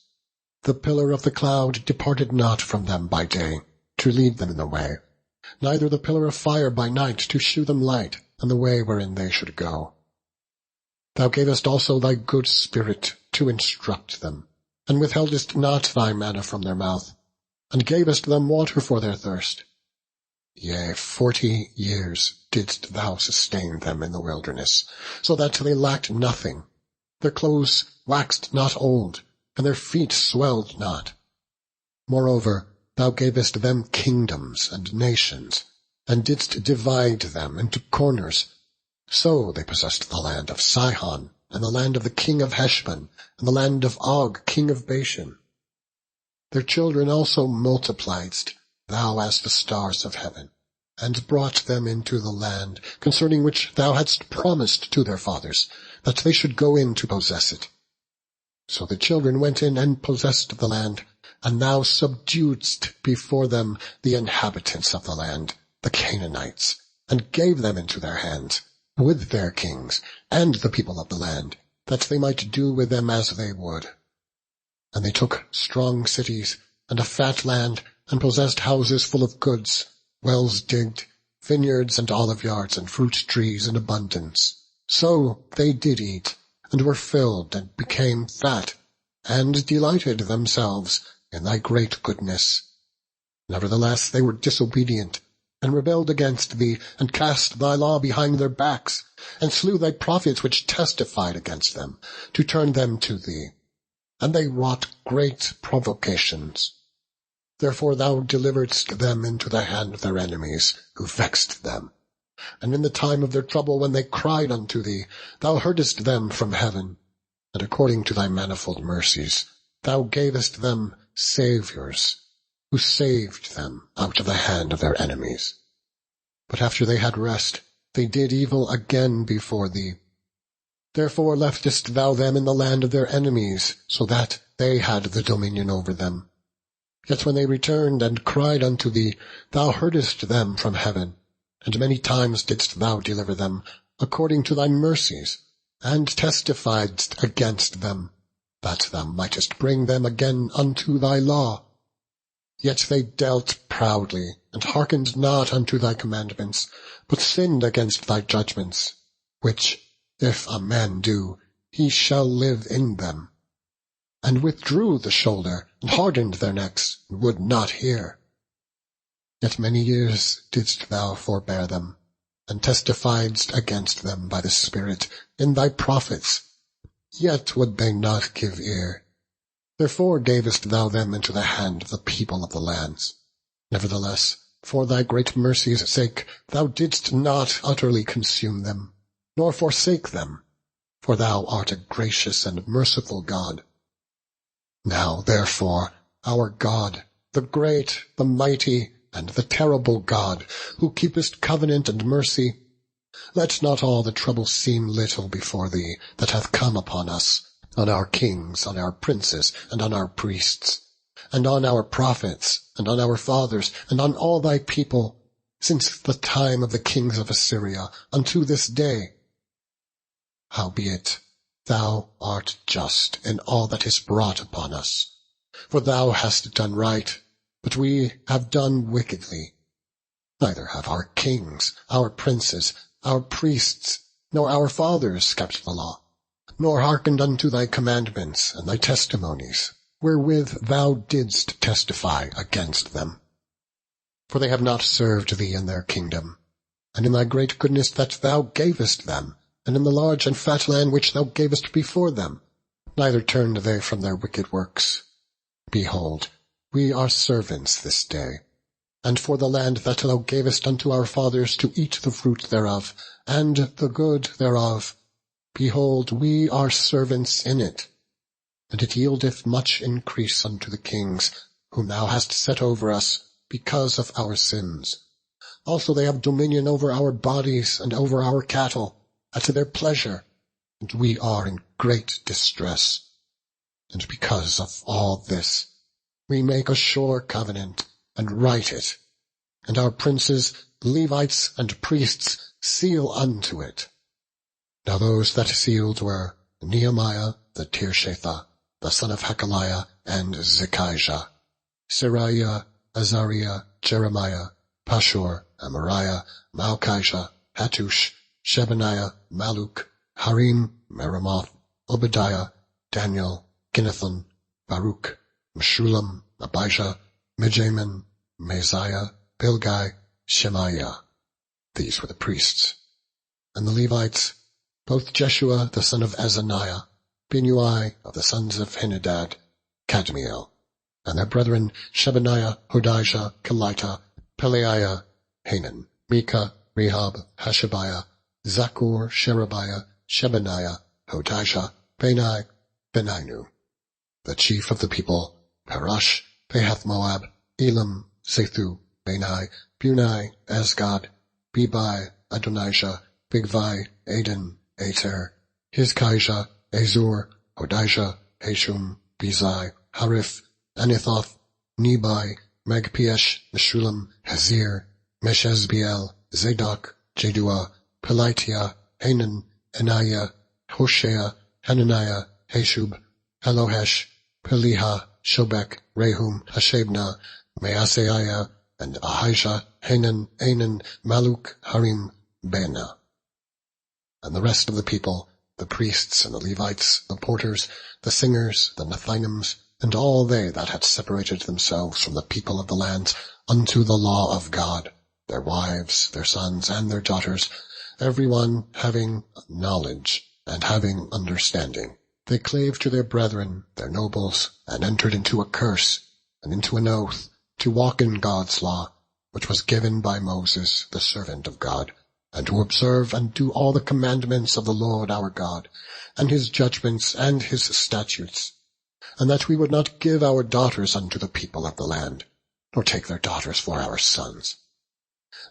The pillar of the cloud departed not from them by day, to lead them in the way, neither the pillar of fire by night to shew them light, and the way wherein they should go. Thou gavest also thy good Spirit to instruct them, and withheldest not thy manna from their mouth, and gavest them water for their thirst. Yea, 40 years didst thou sustain them in the wilderness, so that they lacked nothing. Their clothes waxed not old, and their feet swelled not. Moreover, thou gavest them kingdoms and nations, and didst divide them into corners. So they possessed the land of Sihon, and the land of the king of Heshbon, and the land of Og, king of Bashan. Their children also multipliedst thou as the stars of heaven, and brought them into the land concerning which thou hadst promised to their fathers, that they should go in to possess it. So the children went in and possessed the land, and thou subduedst before them the inhabitants of the land, the Canaanites, and gave them into their hands, with their kings, and the people of the land, that they might do with them as they would. And they took strong cities, and a fat land, and possessed houses full of goods, wells digged, vineyards and olive yards, and fruit trees in abundance. So they did eat, and were filled, and became fat, and delighted themselves in thy great goodness. Nevertheless they were disobedient, and rebelled against thee, and cast thy law behind their backs, and slew thy prophets which testified against them, to turn them to thee. And they wrought great provocations. Therefore thou deliveredst them into the hand of their enemies, who vexed them. And in the time of their trouble, when they cried unto thee, thou heardest them from heaven, and according to thy manifold mercies, thou gavest them saviours, who saved them out of the hand of their enemies. But after they had rest, they did evil again before thee. Therefore leftest thou them in the land of their enemies, so that they had the dominion over them. Yet when they returned and cried unto thee, thou heardest them from heaven, and many times didst thou deliver them, according to thy mercies, and testifiedst against them, that thou mightest bring them again unto thy law. Yet they dealt proudly, and hearkened not unto thy commandments, but sinned against thy judgments, which, if a man do, he shall live in them, and withdrew the shoulder, and hardened their necks, and would not hear. Yet many years didst thou forbear them, and testifiedst against them by the Spirit in thy prophets, yet would they not give ear. Therefore gavest thou them into the hand of the people of the lands. Nevertheless, for thy great mercy's sake, thou didst not utterly consume them, nor forsake them, for thou art a gracious and merciful God. Now therefore, our God, the great, the mighty, and the terrible God, who keepest covenant and mercy, let not all the trouble seem little before thee that hath come upon us, on our kings, on our princes, and on our priests, and on our prophets, and on our fathers, and on all thy people, since the time of the kings of Assyria unto this day. Howbeit, thou art just in all that is brought upon us. For thou hast done right, but we have done wickedly. Neither have our kings, our princes, our priests, nor our fathers kept the law, nor hearkened unto thy commandments and thy testimonies, wherewith thou didst testify against them. For they have not served thee in their kingdom, and in thy great goodness that thou gavest them, and in the large and fat land which thou gavest before them, neither turned they from their wicked works. Behold, we are servants this day, and for the land that thou gavest unto our fathers to eat the fruit thereof, and the good thereof, behold, we are servants in it. And it yieldeth much increase unto the kings, whom thou hast set over us, because of our sins. Also they have dominion over our bodies and over our cattle, at their pleasure, and we are in great distress. And because of all this, we make a sure covenant, and write it, and our princes, Levites, and priests seal unto it. Now those that sealed were Nehemiah the Tirshatha, the son of Hakaliah, and Zechijah, Seraiah, Azariah, Jeremiah, Pashur, Amariah, Malchijah, Hattush, Shebaniah, Maluk, Harim, Meremoth, Obadiah, Daniel, Ginnathan, Baruch, Meshullam, Abijah, Mijamin, Messiah, Bilgai, Shemaiah. These were the priests. And the Levites, both Jeshua the son of Azaniah, Binnui of the sons of Henadad, Kadmiel, and their brethren Shebaniah, Hodijah, Kelita, Peleiah, Hanan, Micah, Rehab, Hashabiah, Zakur, Sherebiah, Shebaniah, Hodijah, Bani, Beninu. The chief of the people, Parash, Pahath-Moab, Elam, Sethu, Bani, Bunai, Asgad, Bebai, Adonijah, Bigvai, Aden, Ater, Hizkijah, Azur, Hodijah, Hashum, Bezai, Harif, Anathoth, Nebai, Magpiesh, Meshullam, Hazir, Meshezbeel, Zadok, Jaddua, Pelitiah, Hanan, Anaiah, Hoshea, Hananiah, Hashub, Elohesh, Peliha, Shobek, Rehum, Hashabnah, Maaseiah, and Ahijah, Hanan, Anan, Maluk, Harim, Bana. And the rest of the people, the priests and the Levites, the porters, the singers, the Nethinims, and all they that had separated themselves from the people of the land unto the law of God, their wives, their sons, and their daughters, every one having knowledge and having understanding, they clave to their brethren, their nobles, and entered into a curse, and into an oath, to walk in God's law, which was given by Moses, the servant of God, and to observe and do all the commandments of the Lord our God, and his judgments and his statutes, and that we would not give our daughters unto the people of the land, nor take their daughters for our sons.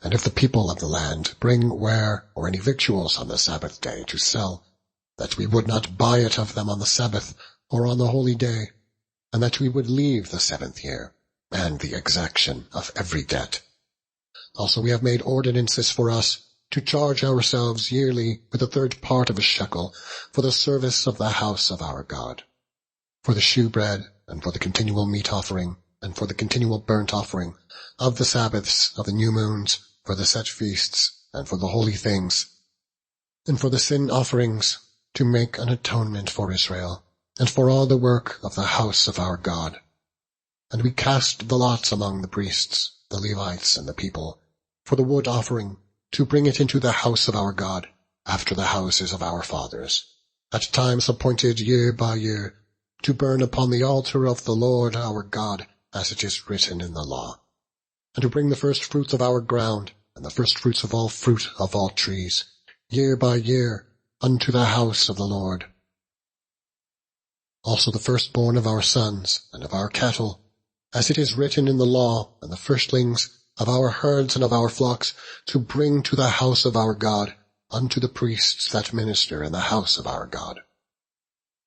And if the people of the land bring ware or any victuals on the Sabbath day to sell, that we would not buy it of them on the Sabbath or on the holy day, and that we would leave the 7th year, and the exaction of every debt. Also we have made ordinances for us to charge ourselves yearly with a 3rd part of a shekel for the service of the house of our God, for the shewbread, and for the continual meat offering, and for the continual burnt offering, of the Sabbaths, of the new moons, for the set feasts, and for the holy things, and for the sin offerings, to make an atonement for Israel, and for all the work of the house of our God. And we cast the lots among the priests, the Levites, and the people, for the wood offering, to bring it into the house of our God, after the houses of our fathers, at times appointed year by year, to burn upon the altar of the Lord our God, as it is written in the law. and to bring the first fruits of our ground, and the first fruits of all fruit of all trees, year by year, unto the house of the Lord. Also the firstborn of our sons, and of our cattle, as it is written in the law, and the firstlings of our herds and of our flocks, to bring to the house of our God, unto the priests that minister in the house of our God.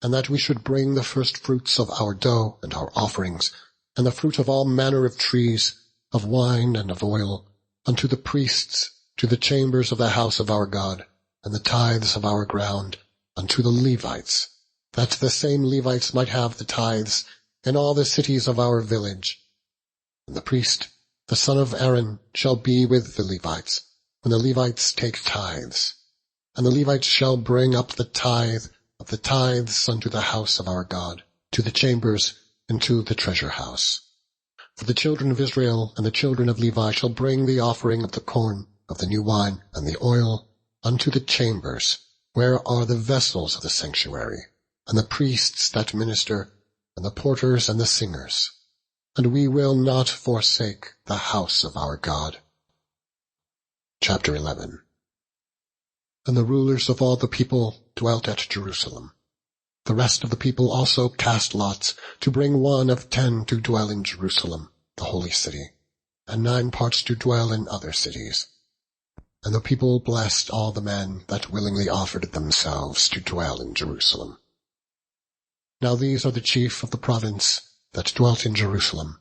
And that we should bring the first fruits of our dough and our offerings, and the fruit of all manner of trees, of wine and of oil, unto the priests, to the chambers of the house of our God, and the tithes of our ground, unto the Levites, that the same Levites might have the tithes in all the cities of our village. And the priest, the son of Aaron, shall be with the Levites, when the Levites take tithes. And the Levites shall bring up the tithe of the tithes unto the house of our God, to the chambers, and to the treasure house. For the children of Israel and the children of Levi shall bring the offering of the corn, of the new wine, and the oil, unto the chambers, where are the vessels of the sanctuary, and the priests that minister, and the porters and the singers. And we will not forsake the house of our God. Chapter 11. And the rulers of all the people dwelt at Jerusalem. The rest of the people also cast lots to bring 1 of 10 to dwell in Jerusalem, the holy city, and 9 parts to dwell in other cities. And the people blessed all the men that willingly offered themselves to dwell in Jerusalem. Now these are the chief of the province that dwelt in Jerusalem,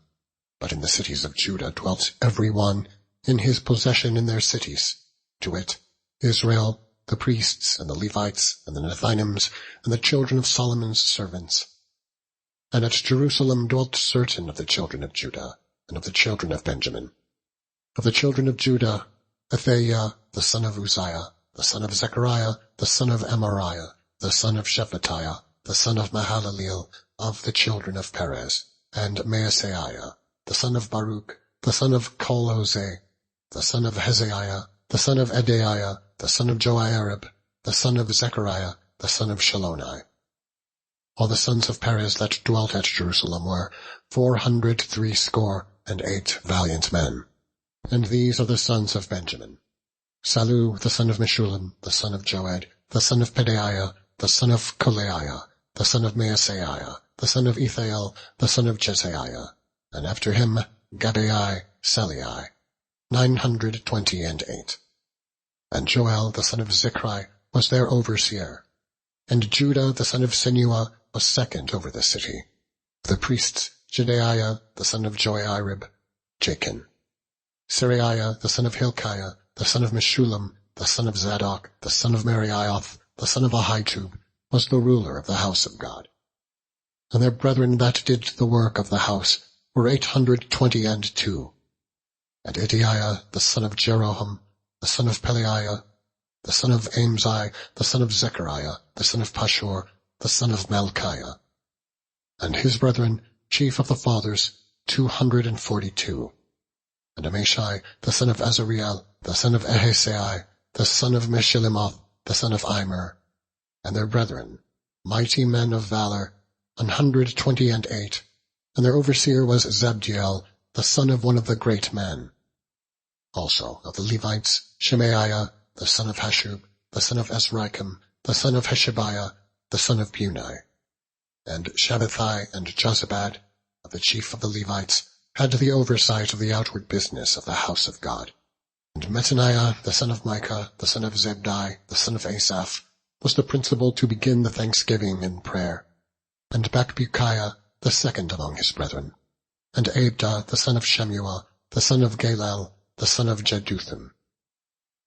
but in the cities of Judah dwelt every one in his possession in their cities, to wit, Israel, the priests, and the Levites, and the Nethinims, and the children of Solomon's servants. And at Jerusalem dwelt certain of the children of Judah, and of the children of Benjamin. Of the children of Judah, Athaiah, the son of Uzziah, the son of Zechariah, the son of Amariah, the son of Shephatiah, the son of Mahalaleel, of the children of Perez, and Maaseiah, the son of Baruch, the son of Col-Hozeh, the son of Hezekiah, the son of Edaiah, the son of Joiarib, the son of Zechariah, the son of Shiloni. All the sons of Perez that dwelt at Jerusalem were 468 valiant men. And these are the sons of Benjamin: Sallu, the son of Meshullam, the son of Joed, the son of Pedaiah, the son of Kolaiah, the son of Maaseiah, the son of Ethael, the son of Jezaiah, and after him Gabbai, Selai, 928. And Joel, the son of Zichri, was their overseer. And Judah, the son of Senua, was second over the city. The priests, Jedaiah, the son of Joiarib, Jachin. Seraiah, the son of Hilkiah, the son of Meshullam, the son of Zadok, the son of Merioth, the son of Ahitub, was the ruler of the house of God. And their brethren that did the work of the house were 822. And Edaiah, the son of Jeroham, the son of Pelaiah, the son of Amzi, the son of Zechariah, the son of Pashur, the son of Malchiah. And his brethren, chief of the fathers, 242. And Amashai, the son of Azariel, the son of Ahasai, the son of Meshillemoth, the son of Immer, and their brethren, mighty men of valor, 128, and their overseer was Zabdiel, the son of one of the great men. Also of the Levites, Shemaiah, the son of Hashub, the son of Azrikam, the son of Hashabiah, the son of Bunai. And Shabbathai and Jozabad, of the chief of the Levites, had the oversight of the outward business of the house of God. And Mattaniah, the son of Micah, the son of Zebdi, the son of Asaph, was the principal to begin the thanksgiving in prayer. And Bakbukiah, the second among his brethren. And Abda, the son of Shemuah, the son of Galel, the son of Jeduthun.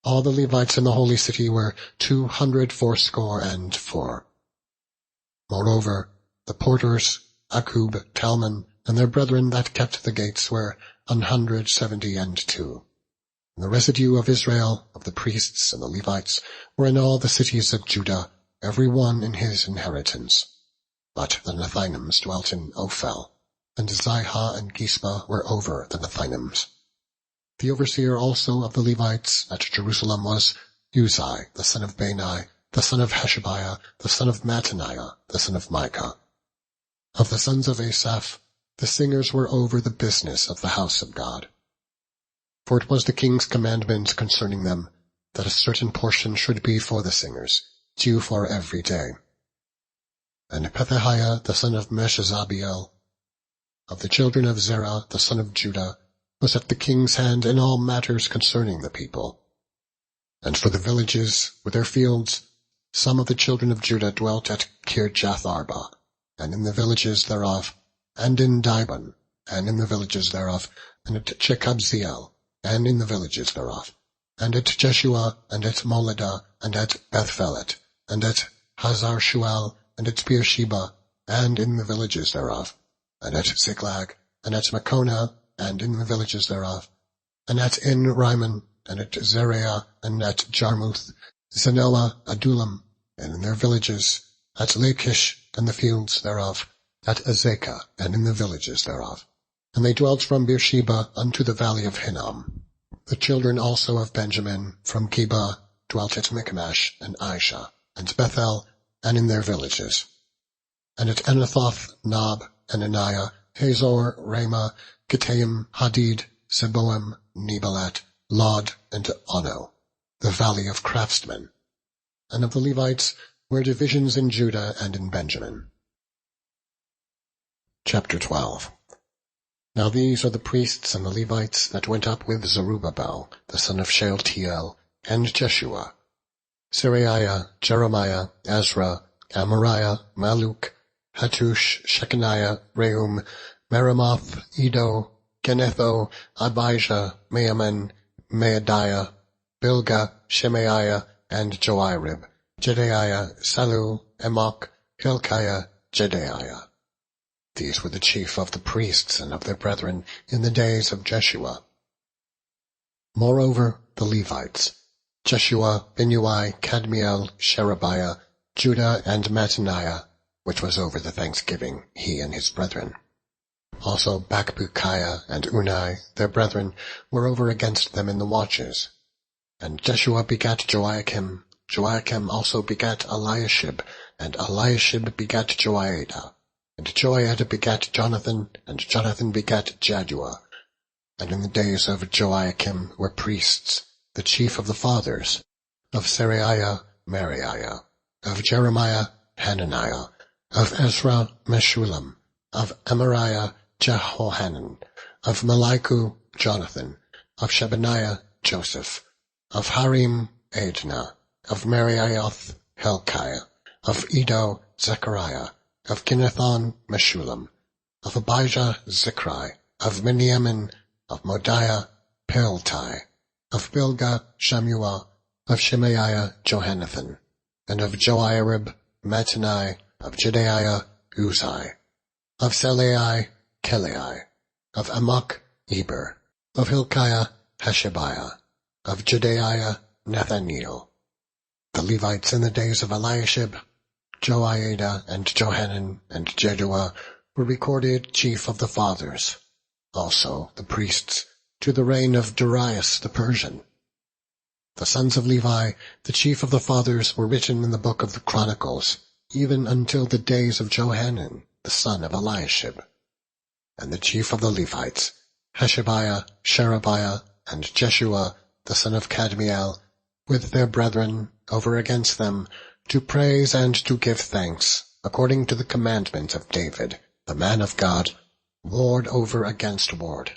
All the Levites in the holy city were 284. Moreover, the porters, Akub, Talmon, and their brethren that kept the gates were 172. And the residue of Israel, of the priests and the Levites, were in all the cities of Judah, every one in his inheritance. But the Nethinims dwelt in Ophel, and Zihah and Gispa were over the Nethinims. The overseer also of the Levites at Jerusalem was Uzzi, the son of Bani, the son of Hashabiah, the son of Mattaniah, the son of Micah. Of the sons of Asaph, the singers were over the business of the house of God. For it was the king's commandment concerning them, that a certain portion should be for the singers, due for every day. And Pethahiah the son of Meshezabiel, of the children of Zerah the son of Judah, was at the king's hand in all matters concerning the people. And for the villages with their fields, some of the children of Judah dwelt at Kirjath-arba, and in the villages thereof, and in Dibon, and in the villages thereof, and at Jekabzeel, and in the villages thereof, and at Jeshua, and at Moladah, and at Bethphelet, and at Hazar-Shual, and at Beersheba, and in the villages thereof, and at Ziklag, and at Makona, and in the villages thereof, and at En-Rimmon, and at Zereah, and at Jarmuth, Zanoah, Adullam, and in their villages, at Lachish, and the fields thereof, at Azekah, and in the villages thereof. And they dwelt from Beersheba unto the valley of Hinnom. The children also of Benjamin from Geba dwelt at Michmash, and Aisha, and Bethel, and in their villages. And at Anathoth, Nob, Ananiah, Hazor, Ramah, Gittaim, Hadid, Seboim, Nebalat, Lod, and Ono, the valley of craftsmen. And of the Levites were divisions in Judah and in Benjamin. Chapter 12. Now these are the priests and the Levites that went up with Zerubbabel, the son of Shealtiel, and Jeshua: Seraiah, Jeremiah, Ezra, Amariah, Malluch, Hattush, Shechaniah, Rehum, Meremoth, Iddo, Genetho, Abijah, Meaman, Maadiah, Bilgah, Shemaiah, and Joirib, Jedaiah, Salu, Emok, Hilkiah, Jedaiah. These were the chief of the priests and of their brethren in the days of Jeshua. Moreover, the Levites: Jeshua, Binnui, Kadmiel, Sherebiah, Judah, and Mattaniah, which was over the thanksgiving, he and his brethren. Also Bakbukiah and Unai, their brethren, were over against them in the watches. And Jeshua begat Joiakim, Joiakim also begat Eliashib, and Eliashib begat Joiada. And Joiada begat Jonathan, and Jonathan begat Jaddua. And in the days of Joiakim were priests, the chief of the fathers: of Seraiah, Meraiah; of Jeremiah, Hananiah; of Ezra, Meshullam; of Amariah, Jehohanan; of Malichu, Jonathan; of Shebaniah, Joseph; of Harim, Adnah; of Meraioth, Hilkiah; of Iddo, Zechariah; of Ginnethon, Meshullam; of Abijah, Zichri; of Miniamin; of Modiah, Piltai; of Bilgah, Shammua; of Shemaiah, Johanathan; and of Joiarib, Mattani; of Jedaiah, Uzai; of Selai, Kelai; of Amok, Eber; of Hilkiah, Hashabiah; of Jedaiah, Nathaniel. The Levites in the days of Eliashib, Joiada, and Johanan, and Jeduah were recorded chief of the fathers, also the priests, to the reign of Darius the Persian. The sons of Levi, the chief of the fathers, were written in the book of the Chronicles, even until the days of Johanan, the son of Eliashib. And the chief of the Levites, Hashabiah, Sherebiah, and Jeshua, the son of Kadmiel, with their brethren, over against them, to praise and to give thanks, according to the commandment of David, the man of God, ward over against ward.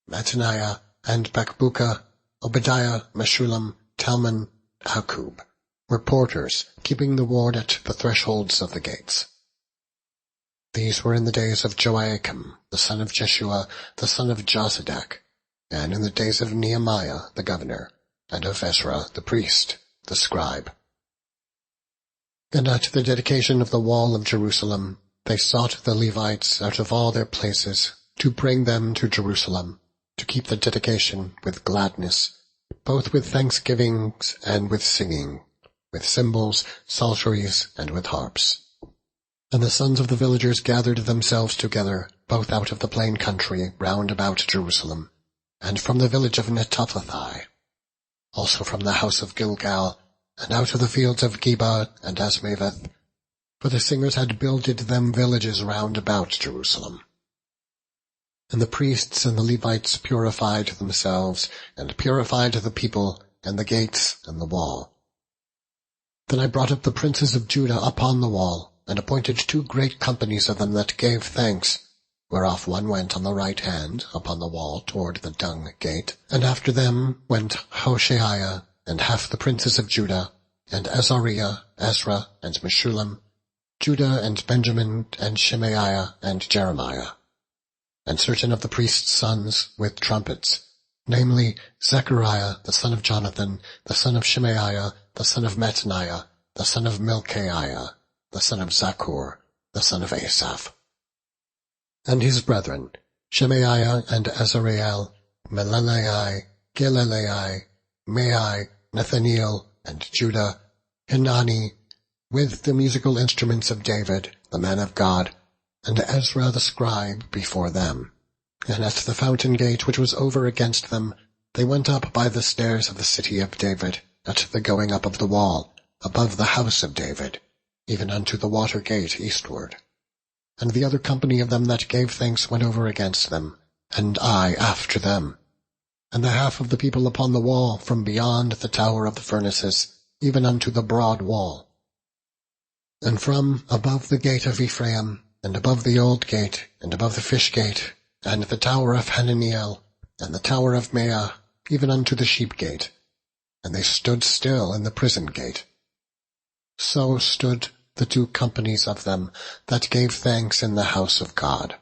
Mattaniah, and Bakbukkah, Obadiah, Meshullam, Talmon, Akkub, were porters, keeping the ward at the thresholds of the gates. These were in the days of Joiakim, the son of Jeshua, the son of Jozadak, and in the days of Nehemiah the governor, and of Ezra the priest, the scribe. And at the dedication of the wall of Jerusalem, they sought the Levites out of all their places, to bring them to Jerusalem, to keep the dedication with gladness, both with thanksgivings and with singing, with cymbals, psalteries, and with harps. And the sons of the villagers gathered themselves together, both out of the plain country round about Jerusalem, and from the village of Netophathi, also from the house of Gilgal, and out of the fields of Geba and Asmaveth, for the singers had builded them villages round about Jerusalem. And the priests and the Levites purified themselves, and purified the people, and the gates, and the wall. Then I brought up the princes of Judah upon the wall, and appointed 2 great companies of them that gave thanks, whereof one went on the right hand upon the wall toward the dung gate, and after them went Hoshaiah, and half the princes of Judah, and Azariah, Ezra, and Meshullam, Judah and Benjamin, and Shemaiah, and Jeremiah, and certain of the priests' sons with trumpets, namely Zechariah the son of Jonathan, the son of Shemaiah, the son of Mattaniah, the son of Milchaiah, the son of Zakkur, the son of Asaph. And his brethren, Shemaiah and Azariel, Melelai, Gilelai, Mai, Nathaniel, and Judah, Hinani, with the musical instruments of David, the man of God, and Ezra the scribe before them. And at the fountain gate which was over against them, they went up by the stairs of the city of David, at the going up of the wall, above the house of David, even unto the water gate eastward. And the other company of them that gave thanks went over against them, and I after them. And the half of the people upon the wall from beyond the tower of the furnaces, even unto the broad wall. And from above the gate of Ephraim, and above the old gate, and above the fish gate, and the tower of Hananiel, and the tower of Meah, even unto the sheep gate. And they stood still in the prison gate. So stood the 2 companies of them that gave thanks in the house of God,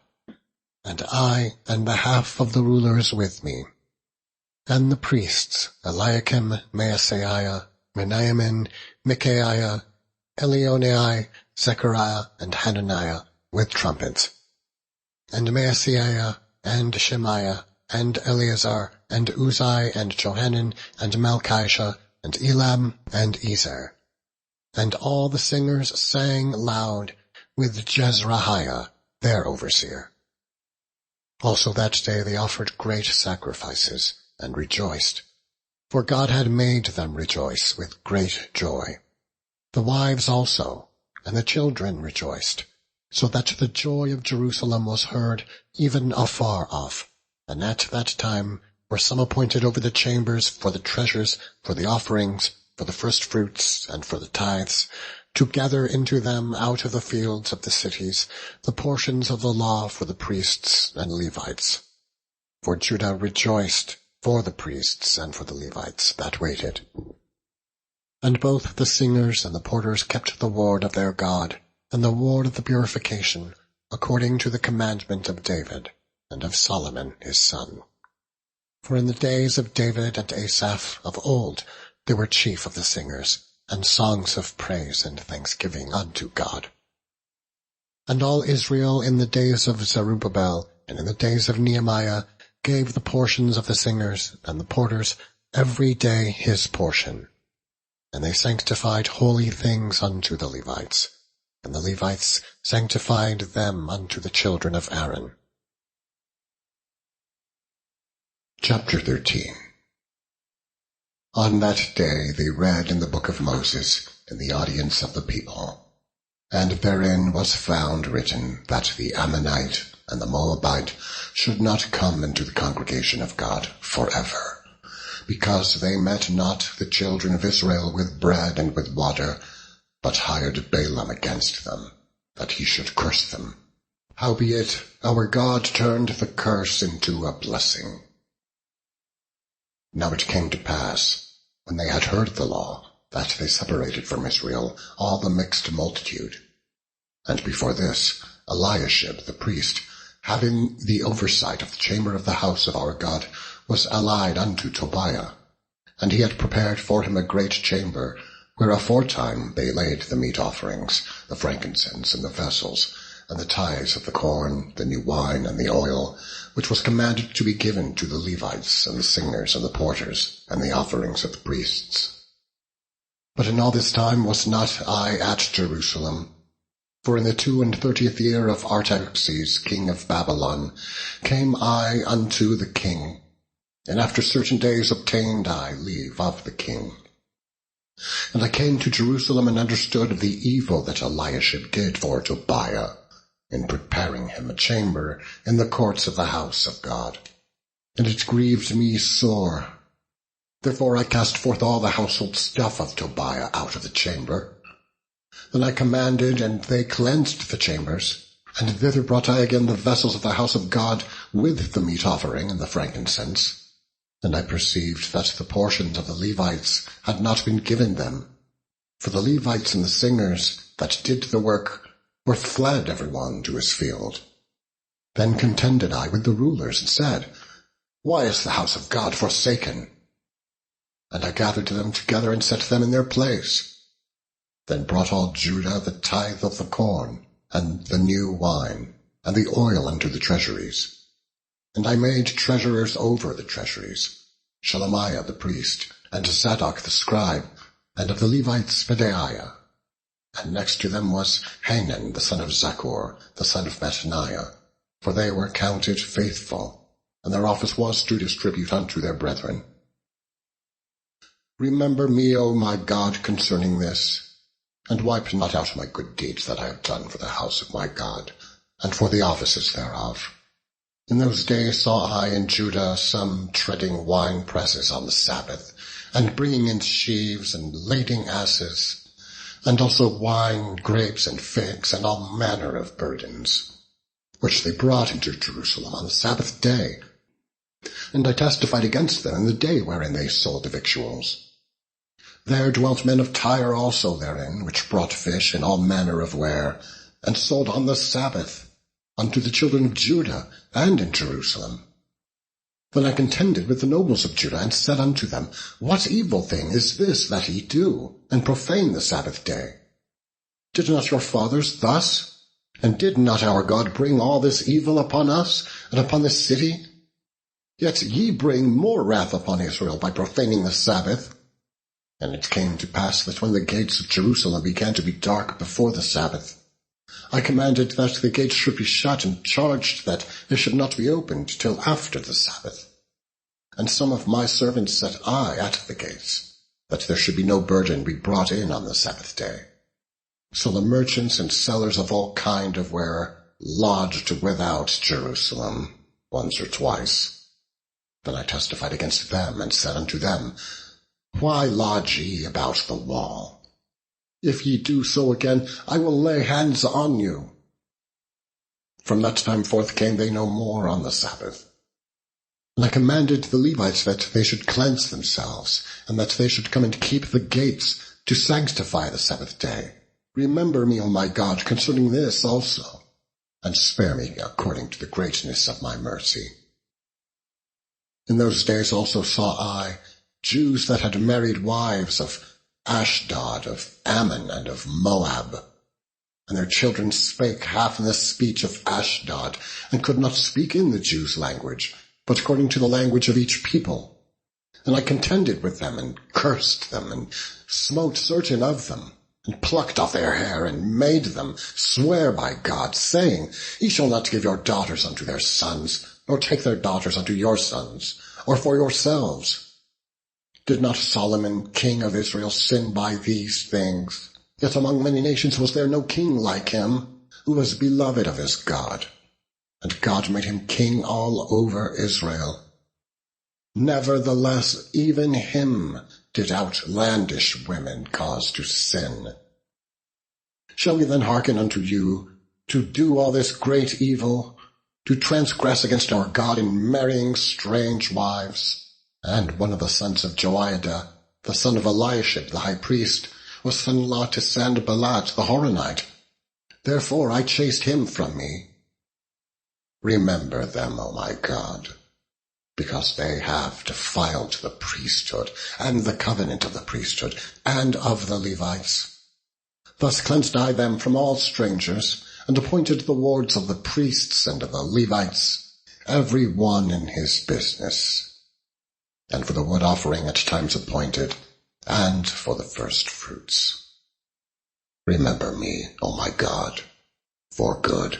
and I and the half of the rulers with me. And the priests, Eliakim, Maaseiah, Meniamin, Micaiah, Elionai, Zechariah, and Hananiah, with trumpets, and Maaseiah, and Shemaiah, and Eleazar, and Uzai, and Johanan, and Malchishah, and Elam, and Ezer. And all the singers sang loud, with Jezrahiah, their overseer. Also that day they offered great sacrifices, and rejoiced, for God had made them rejoice with great joy. The wives also, and the children rejoiced, so that the joy of Jerusalem was heard even afar off. And at that time were some appointed over the chambers for the treasures, for the offerings, for the firstfruits, and for the tithes, to gather into them out of the fields of the cities the portions of the law for the priests and Levites. For Judah rejoiced for the priests and for the Levites that waited. And both the singers and the porters kept the ward of their God, and the ward of the purification, according to the commandment of David, and of Solomon his son. For in the days of David and Asaph of old they were chief of the singers, and songs of praise and thanksgiving unto God. And all Israel in the days of Zerubbabel, and in the days of Nehemiah, gave the portions of the singers and the porters every day his portion. And they sanctified holy things unto the Levites, and the Levites sanctified them unto the children of Aaron. Chapter 13. On that day they read in the book of Moses in the audience of the people, and therein was found written that the Ammonite and the Moabite should not come into the congregation of God forever, because they met not the children of Israel with bread and with water, but hired Balaam against them, that he should curse them. Howbeit our God turned the curse into a blessing. Now it came to pass, when they had heard the law, that they separated from Israel all the mixed multitude. And before this, Eliashib the priest, having the oversight of the chamber of the house of our God, was allied unto Tobiah. And he had prepared for him a great chamber, where aforetime they laid the meat offerings, the frankincense, and the vessels, and the tithes of the corn, the new wine, and the oil, which was commanded to be given to the Levites, and the singers, and the porters, and the offerings of the priests. But in all this time was not I at Jerusalem. For in the 32 year of Artaxerxes, king of Babylon, came I unto the king, and after certain days obtained I leave of the king. And I came to Jerusalem and understood the evil that Eliashib did for Tobiah, in preparing him a chamber in the courts of the house of God. And it grieved me sore. Therefore I cast forth all the household stuff of Tobiah out of the chamber. Then I commanded, and they cleansed the chambers, and thither brought I again the vessels of the house of God with the meat offering and the frankincense. And I perceived that the portions of the Levites had not been given them. For the Levites and the singers that did the work were fled every one to his field. Then contended I with the rulers, and said, Why is the house of God forsaken? And I gathered them together and set them in their place. Then brought all Judah the tithe of the corn, and the new wine, and the oil into the treasuries. And I made treasurers over the treasuries, Shelemiah the priest, and Zadok the scribe, and of the Levites Pedaiah. And next to them was Hanan the son of Zaccur, the son of Mattaniah, for they were counted faithful, and their office was to distribute unto their brethren. Remember me, O my God, concerning this, and wipe not out my good deeds that I have done for the house of my God, and for the offices thereof. In those days saw I in Judah some treading wine presses on the Sabbath, and bringing in sheaves, and lading asses, and also wine, grapes, and figs, and all manner of burdens, which they brought into Jerusalem on the Sabbath day. And I testified against them in the day wherein they sold the victuals. There dwelt men of Tyre also therein, which brought fish and all manner of ware, and sold on the Sabbath unto the children of Judah, and in Jerusalem. Then I contended with the nobles of Judah, and said unto them, What evil thing is this that ye do, and profane the Sabbath day? Did not your fathers thus? And did not our God bring all this evil upon us, and upon this city? Yet ye bring more wrath upon Israel by profaning the Sabbath. And it came to pass that when the gates of Jerusalem began to be dark before the Sabbath, I commanded that the gates should be shut, and charged that they should not be opened till after the Sabbath. And some of my servants set I at the gates, that there should be no burden be brought in on the Sabbath day. So the merchants and sellers of all kind of ware lodged without Jerusalem once or twice. Then I testified against them, and said unto them, Why lodge ye about the wall? If ye do so again, I will lay hands on you. From that time forth came they no more on the Sabbath. And I commanded the Levites that they should cleanse themselves, and that they should come and keep the gates to sanctify the Sabbath day. Remember me, O my God, concerning this also, and spare me according to the greatness of my mercy. In those days also saw I Jews that had married wives of Ashdod, of Ammon, and of Moab. And their children spake half in the speech of Ashdod, and could not speak in the Jews' language, but according to the language of each people. And I contended with them, and cursed them, and smote certain of them, and plucked off their hair, and made them swear by God, saying, Ye shall not give your daughters unto their sons, nor take their daughters unto your sons, or for yourselves. Did not Solomon, king of Israel, sin by these things? Yet among many nations was there no king like him, who was beloved of his God. And God made him king all over Israel. Nevertheless, even him did outlandish women cause to sin. Shall we then hearken unto you, to do all this great evil, to transgress against our God in marrying strange wives? And one of the sons of Joiada, the son of Eliashib the high priest, was son-in-law to Sanballat the Horonite. Therefore I chased him from me. Remember them, O my God, because they have defiled the priesthood, and the covenant of the priesthood, and of the Levites. Thus cleansed I them from all strangers, and appointed the wards of the priests and of the Levites, every one in his business, and for the wood offering at times appointed, and for the first fruits. Remember me, O my God, for good.